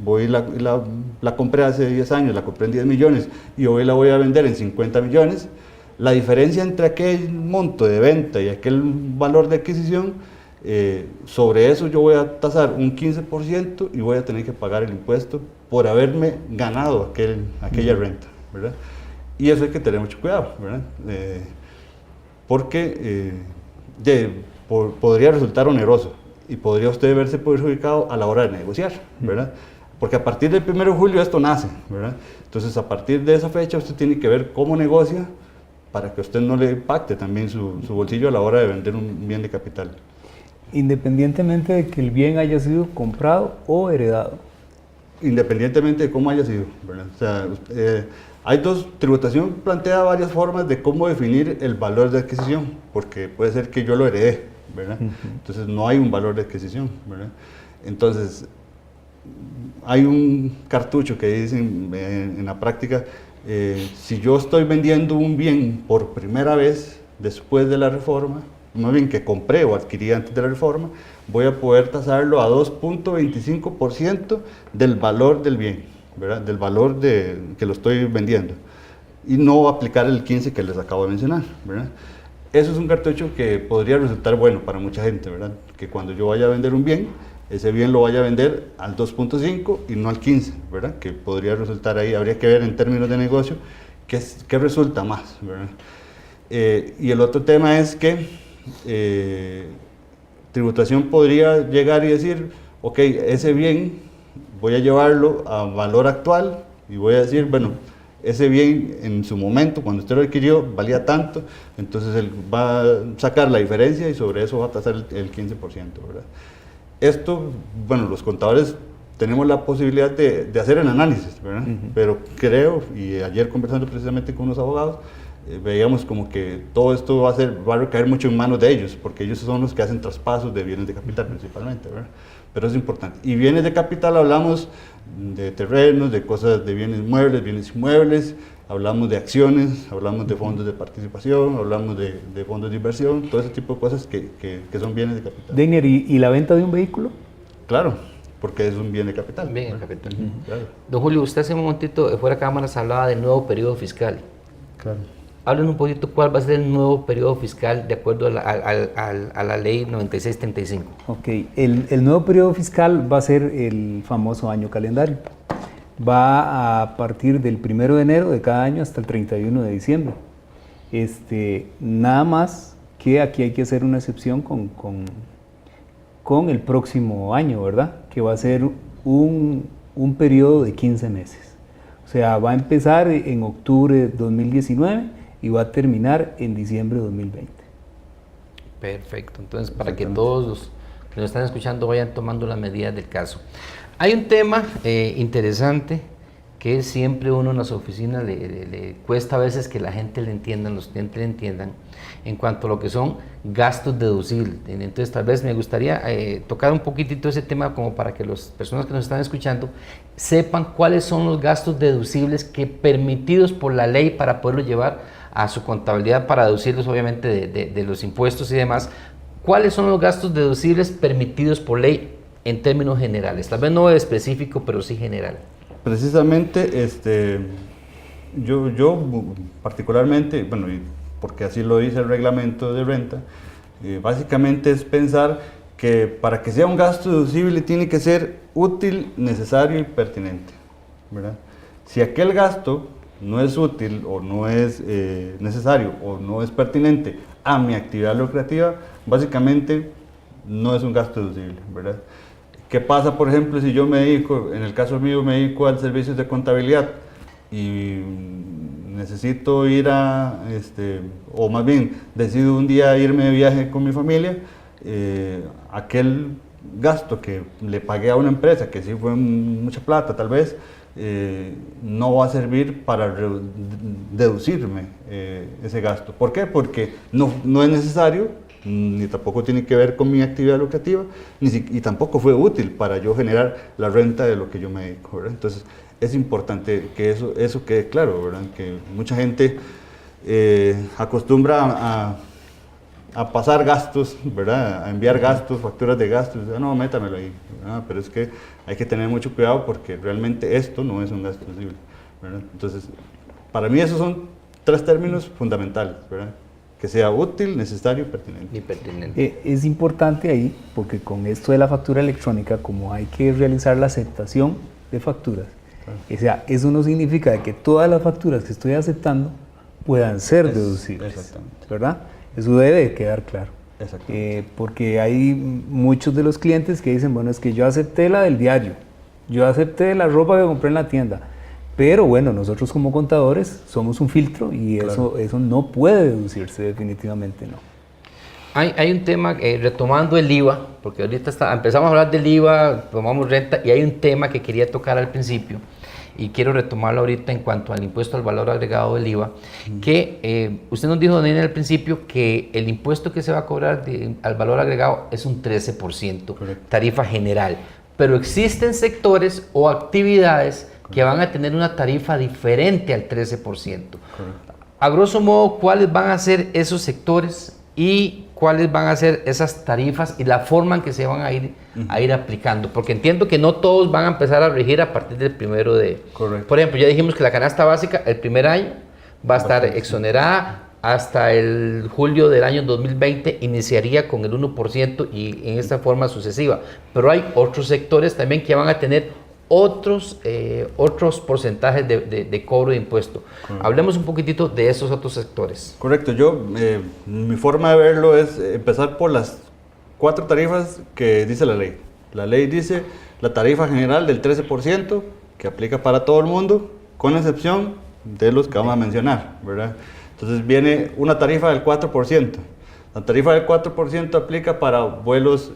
la compré hace 10 años, la compré en 10 millones y hoy la voy a vender en 50 millones. La diferencia entre aquel monto de venta y aquel valor de adquisición, sobre eso yo voy a tasar un 15% y voy a tener que pagar el impuesto por haberme ganado aquella renta, ¿verdad? Y eso hay que tener mucho cuidado, ¿verdad? Porque podría resultar oneroso y podría usted verse perjudicado a la hora de negociar, ¿verdad? Porque a partir del 1 de julio esto nace, ¿verdad? Entonces a partir de esa fecha usted tiene que ver cómo negocia para que usted no le impacte también su bolsillo a la hora de vender un bien de capital. Independientemente de que el bien haya sido comprado o heredado. Independientemente de cómo haya sido, ¿verdad? O sea, tributación plantea varias formas de cómo definir el valor de adquisición, porque puede ser que yo lo heredé, ¿verdad? Entonces no hay un valor de adquisición, ¿verdad? Entonces, hay un cartucho que dicen en la práctica, si yo estoy vendiendo un bien por primera vez después de la reforma, más bien que compré o adquirí antes de la reforma, voy a poder tasarlo a 2.25% del valor del bien, ¿verdad? Del valor que lo estoy vendiendo. Y no aplicar el 15% que les acabo de mencionar, ¿verdad? Eso es un cartucho que podría resultar bueno para mucha gente, ¿verdad? Que cuando yo vaya a vender un bien, ese bien lo vaya a vender al 2.5 y no al 15, ¿verdad? Que podría resultar ahí, habría que ver en términos de negocio qué resulta más, ¿verdad? Y el otro tema es que tributación podría llegar y decir, ok, ese bien voy a llevarlo a valor actual y voy a decir, bueno, ese bien en su momento, cuando usted lo adquirió, valía tanto, entonces él va a sacar la diferencia y sobre eso va a tasar el 15%, ¿verdad? Esto, bueno, los contadores tenemos la posibilidad de hacer el análisis, ¿verdad? Pero creo, y ayer conversando precisamente con unos abogados, veíamos como que todo esto va a recaer mucho en manos de ellos, porque ellos son los que hacen traspasos de bienes de capital principalmente, ¿verdad? Pero es importante. Y bienes de capital hablamos de terrenos, de cosas de bienes muebles, bienes inmuebles, hablamos de acciones, hablamos de fondos de participación, hablamos de fondos de inversión, todo ese tipo de cosas que son bienes de capital. Deiner, ¿y la venta de un vehículo? Claro, porque es un bien de capital. Bien de capital. Claro. Don Julio, usted hace un momentito fuera de cámaras hablaba del nuevo periodo fiscal. Claro. Hablen un poquito cuál va a ser el nuevo periodo fiscal de acuerdo a la ley 9635. Ok, el nuevo periodo fiscal va a ser el famoso año calendario. Va a partir del 1 de enero de cada año hasta el 31 de diciembre. Nada más que aquí hay que hacer una excepción con el próximo año, ¿verdad? Que va a ser un periodo de 15 meses. O sea, va a empezar en octubre de 2019 y va a terminar en diciembre de 2020. Perfecto, entonces para que todos los que nos están escuchando vayan tomando las medidas del caso. Hay un tema interesante que siempre uno en las oficinas le cuesta a veces que la gente le entienda, los clientes le entiendan, en cuanto a lo que son gastos deducibles. Entonces tal vez me gustaría tocar un poquitito ese tema como para que las personas que nos están escuchando sepan cuáles son los gastos deducibles que permitidos por la ley para poderlo llevar a su contabilidad para deducirlos obviamente de los impuestos y demás. ¿Cuáles son los gastos deducibles permitidos por ley en términos generales? Tal vez no específico, pero sí general. Precisamente, yo particularmente, bueno, porque así lo dice el reglamento de renta, básicamente es pensar que para que sea un gasto deducible tiene que ser útil, necesario y pertinente, ¿verdad? Si aquel gasto no es útil o no es necesario o no es pertinente a mi actividad lucrativa, básicamente no es un gasto deducible, ¿verdad? ¿Qué pasa, por ejemplo, si yo me dedico, en el caso mío, me dedico al servicio de contabilidad y necesito ir o más bien, decido un día irme de viaje con mi familia, aquel gasto que le pagué a una empresa, que sí fue mucha plata tal vez, no va a servir para deducirme ese gasto. ¿Por qué? Porque no es necesario, ni tampoco tiene que ver con mi actividad lucrativa, y tampoco fue útil para yo generar la renta de lo que yo me dedico, ¿verdad? Entonces es importante que eso quede claro, ¿verdad? Que mucha gente acostumbra a pasar gastos, ¿verdad? A enviar gastos, facturas de gastos, no, métamelo ahí, ¿verdad? Pero es que hay que tener mucho cuidado porque realmente esto no es un gasto deducible, ¿verdad? Entonces, para mí esos son 3 términos fundamentales, ¿verdad? Que sea útil, necesario y pertinente. Y pertinente. Es importante ahí, porque con esto de la factura electrónica, como hay que realizar la aceptación de facturas, o sea, eso no significa que todas las facturas que estoy aceptando puedan ser deducibles, exactamente, ¿verdad? Eso debe quedar claro. Porque hay muchos de los clientes que dicen, bueno, es que yo acepté la del diario, yo acepté la ropa que compré en la tienda, pero bueno, nosotros como contadores somos un filtro y claro, eso no puede deducirse, definitivamente no. Hay un tema, retomando el IVA, porque ahorita empezamos a hablar del IVA, tomamos renta, y hay un tema que quería tocar al principio, y quiero retomarlo ahorita en cuanto al impuesto al valor agregado del IVA, que usted nos dijo, Daniel, al principio, que el impuesto que se va a cobrar al valor agregado es un 13%, correcto, tarifa general, pero existen sectores o actividades, correcto, que van a tener una tarifa diferente al 13%. Correcto. A grosso modo, ¿cuáles van a ser esos sectores y cuáles van a ser esas tarifas y la forma en que se van a ir aplicando? Porque entiendo que no todos van a empezar a regir a partir del 1 de... Correcto. Por ejemplo, ya dijimos que la canasta básica el primer año va a estar exonerada, hasta el julio del año 2020 iniciaría con el 1% y en esta forma sucesiva. Pero hay otros sectores también que van a tener otros porcentajes de cobro de impuesto. Correcto. Hablemos un poquitito de esos otros sectores. Correcto, mi forma de verlo es empezar por las 4 tarifas que dice la ley. La ley dice la tarifa general del 13% que aplica para todo el mundo, con excepción de los que vamos a mencionar, ¿verdad? Entonces viene una tarifa del 4%. La tarifa del 4% aplica para vuelos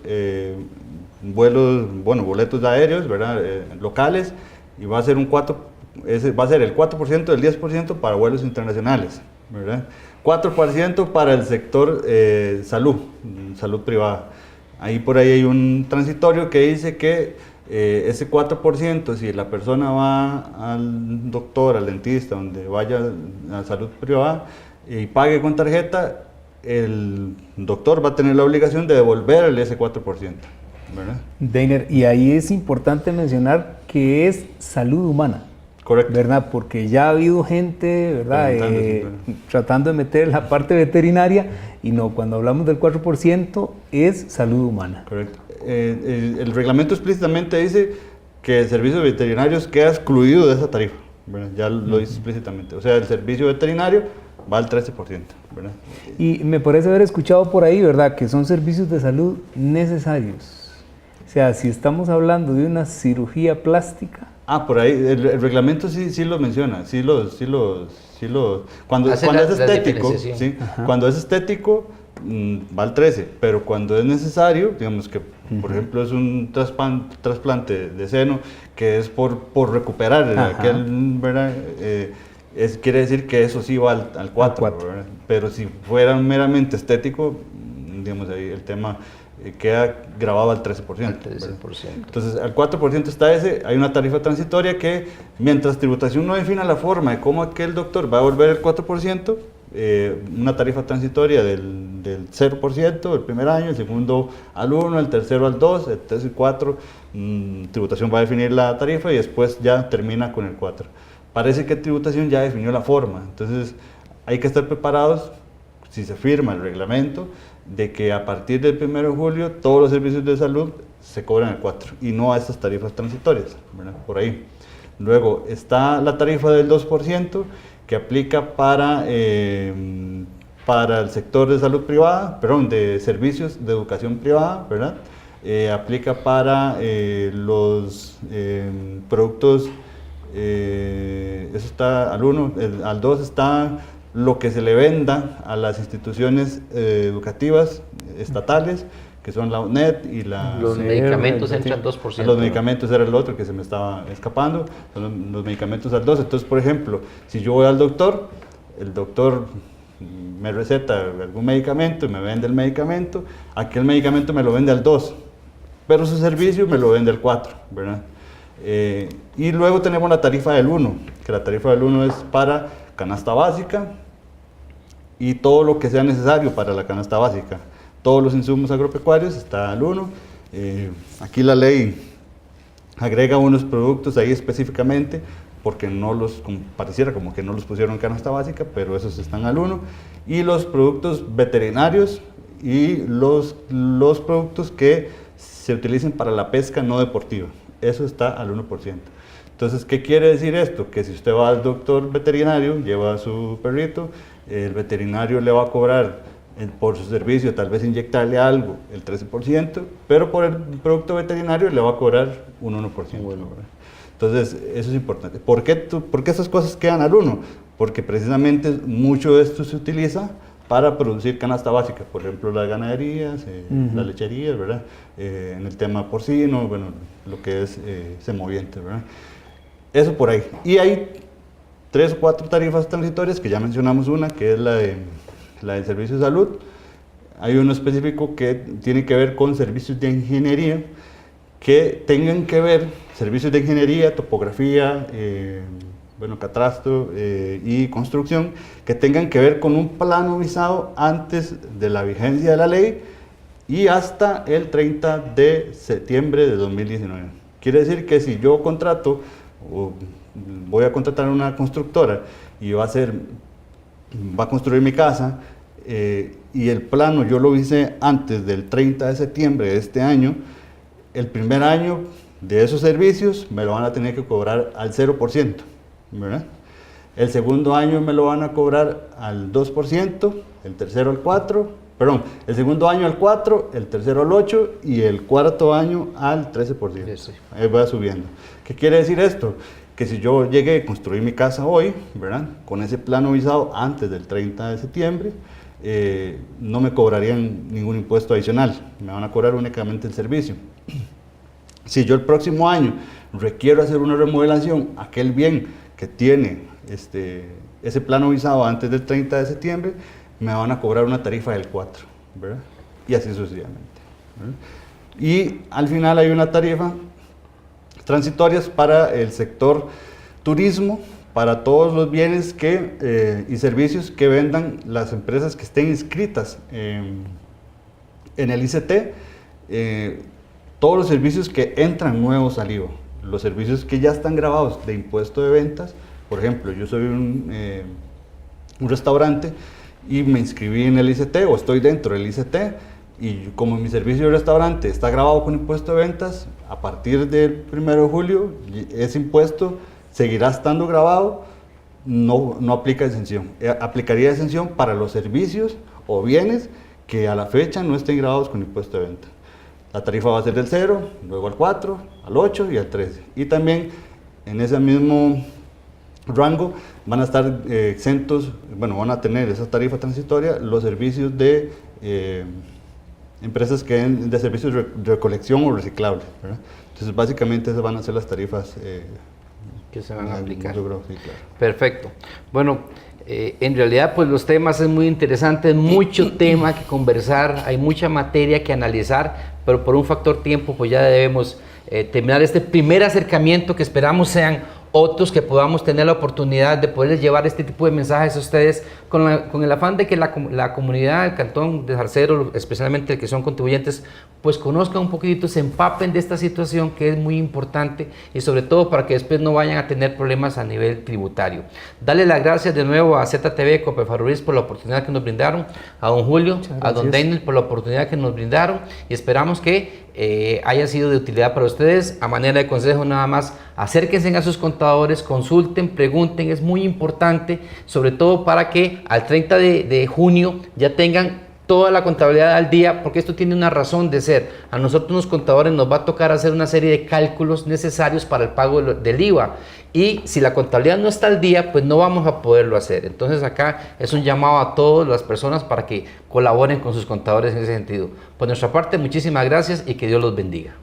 vuelos, bueno, boletos aéreos, ¿verdad? Locales, y va a ser va a ser el 4% del 10% para vuelos internacionales, ¿verdad? 4% para el sector salud privada. Ahí por ahí hay un transitorio que dice que ese 4%, si la persona va al doctor, al dentista, donde vaya a salud privada y pague con tarjeta, el doctor va a tener la obligación de devolverle ese 4%, ¿verdad? Deiner, y ahí es importante mencionar que es salud humana. Correcto. ¿Verdad? Porque ya ha habido gente, ¿verdad? Tratando de meter la parte veterinaria, y no, cuando hablamos del 4% es salud humana. Correcto. El reglamento explícitamente dice que el servicio veterinario queda excluido de esa tarifa, ¿verdad? Ya lo dice explícitamente. O sea, el servicio veterinario va al 13%, ¿verdad? Y me parece haber escuchado por ahí, ¿verdad?, que son servicios de salud necesarios. O sea, si estamos hablando de una cirugía plástica. Por ahí, el reglamento sí lo menciona, cuando es estético, ¿sí? Cuando es estético va al 13, pero cuando es necesario, digamos que, por ejemplo, es un trasplante de seno que es por recuperar ¿verdad? Quiere decir que eso sí va al 4, ¿verdad? Pero si fuera meramente estético, digamos, ahí el tema queda grabado al 13%. Al 13%. Entonces, al 4% está ese. Hay una tarifa transitoria que, mientras tributación no defina la forma de cómo aquel doctor va a devolver el 4%, una tarifa transitoria del 0% el primer año, el segundo al 1, el tercero al 2, el tercero y 4, tributación va a definir la tarifa y después ya termina con el 4. Parece que tributación ya definió la forma, entonces hay que estar preparados, si se firma el reglamento, de que a partir del 1 de julio todos los servicios de salud se cobran el 4 y no a estas tarifas transitorias, ¿verdad? Por ahí. Luego está la tarifa del 2% que aplica para el sector de salud privada, perdón, de servicios de educación privada, ¿verdad? Aplica para los productos, eso está al 1, al 2 está lo que se le venda a las instituciones educativas estatales, que son la UNED y la... Los medicamentos entran 2%. Los medicamentos era el otro que se me estaba escapando, son los medicamentos al 2. Entonces, por ejemplo, si yo voy al doctor, el doctor me receta algún medicamento y me vende el medicamento, aquel medicamento me lo vende al 2, pero su servicio me lo vende al 4, ¿verdad? Y luego tenemos la tarifa del 1, que la tarifa del 1 es para canasta básica y todo lo que sea necesario para la canasta básica. Todos los insumos agropecuarios está al 1. Aquí la ley agrega unos productos ahí específicamente porque pareciera como que no los pusieron en canasta básica, pero esos están al 1. Y los productos veterinarios y los productos que se utilicen para la pesca no deportiva, eso está al 1%. Entonces, ¿qué quiere decir esto? Que si usted va al doctor veterinario, lleva a su perrito, el veterinario le va a cobrar por su servicio, tal vez inyectarle algo, el 13%, pero por el producto veterinario le va a cobrar un 1%. Bueno, entonces, eso es importante. ¿Por qué esas cosas quedan al 1? Porque precisamente mucho de esto se utiliza para producir canasta básica, por ejemplo, las ganaderías, las lecherías, ¿verdad? En el tema porcino, bueno, lo que es semoviente, ¿verdad? Eso por ahí. Y hay 3 o 4 tarifas transitorias, que ya mencionamos una, que es la del servicio de salud. Hay uno específico que tiene que ver con servicios de ingeniería, que tengan que ver, servicios de ingeniería, topografía, catastro y construcción, que tengan que ver con un plano visado antes de la vigencia de la ley y hasta el 30 de septiembre de 2019. Quiere decir que si yo contrato o voy a contratar a una constructora y va a construir mi casa y el plano yo lo hice antes del 30 de septiembre de este año, el primer año de esos servicios me lo van a tener que cobrar al 0%, ¿verdad? El segundo año me lo van a cobrar al 2%, el tercero al 4%, perdón, el segundo año al 4%, el tercero al 8% y el cuarto año al 13%. Sí. Ahí va subiendo. ¿Qué quiere decir esto? Que si yo llegué a construir mi casa hoy, ¿verdad? Con ese plano visado antes del 30 de septiembre, no me cobrarían ningún impuesto adicional, me van a cobrar únicamente el servicio. Si yo el próximo año requiero hacer una remodelación, aquel bien que tiene ese plano visado antes del 30 de septiembre, me van a cobrar una tarifa del 4, ¿verdad? Y así sucesivamente, ¿verdad? Y al final hay una tarifa transitorias para el sector turismo, para todos los bienes y servicios que vendan las empresas que estén inscritas en el ICT, todos los servicios que entran nuevos al IVA, los servicios que ya están grabados de impuesto de ventas. Por ejemplo, yo soy un restaurante y me inscribí en el ICT o estoy dentro del ICT, y como mi servicio de restaurante está grabado con impuesto de ventas, a partir del 1 de julio ese impuesto seguirá estando grabado, no aplica exención. Aplicaría exención para los servicios o bienes que a la fecha no estén grabados con impuesto de venta. La tarifa va a ser del 0, luego al 4, al 8 y al 13. Y también en ese mismo rango van a estar exentos, bueno, van a tener esa tarifa transitoria los servicios de empresas que den de servicios de recolección o reciclable, ¿verdad? Entonces básicamente esas van a ser las tarifas que se van a aplicar. Sí, claro. Perfecto. Bueno, en realidad pues los temas es muy interesante, mucho tema que conversar, hay mucha materia que analizar, pero por un factor tiempo pues ya debemos terminar este primer acercamiento, que esperamos sean otros, que podamos tener la oportunidad de poderles llevar este tipo de mensajes a ustedes con el afán de que la comunidad del Cantón de Zarcero, especialmente el que son contribuyentes, pues conozcan un poquitito, se empapen de esta situación que es muy importante, y sobre todo para que después no vayan a tener problemas a nivel tributario. Darle las gracias de nuevo a ZTV, Copefarruris, por la oportunidad que nos brindaron, a don Julio, a don Daniel por la oportunidad que nos brindaron, y esperamos que haya sido de utilidad para ustedes. A manera de consejo nada más, acérquense a sus contadores, consulten, pregunten, es muy importante, sobre todo para que al 30 de junio ya tengan toda la contabilidad al día, porque esto tiene una razón de ser. A nosotros los contadores nos va a tocar hacer una serie de cálculos necesarios para el pago del IVA, y si la contabilidad no está al día, pues no vamos a poderlo hacer. Entonces acá es un llamado a todas las personas para que colaboren con sus contadores en ese sentido. Por nuestra parte, muchísimas gracias y que Dios los bendiga.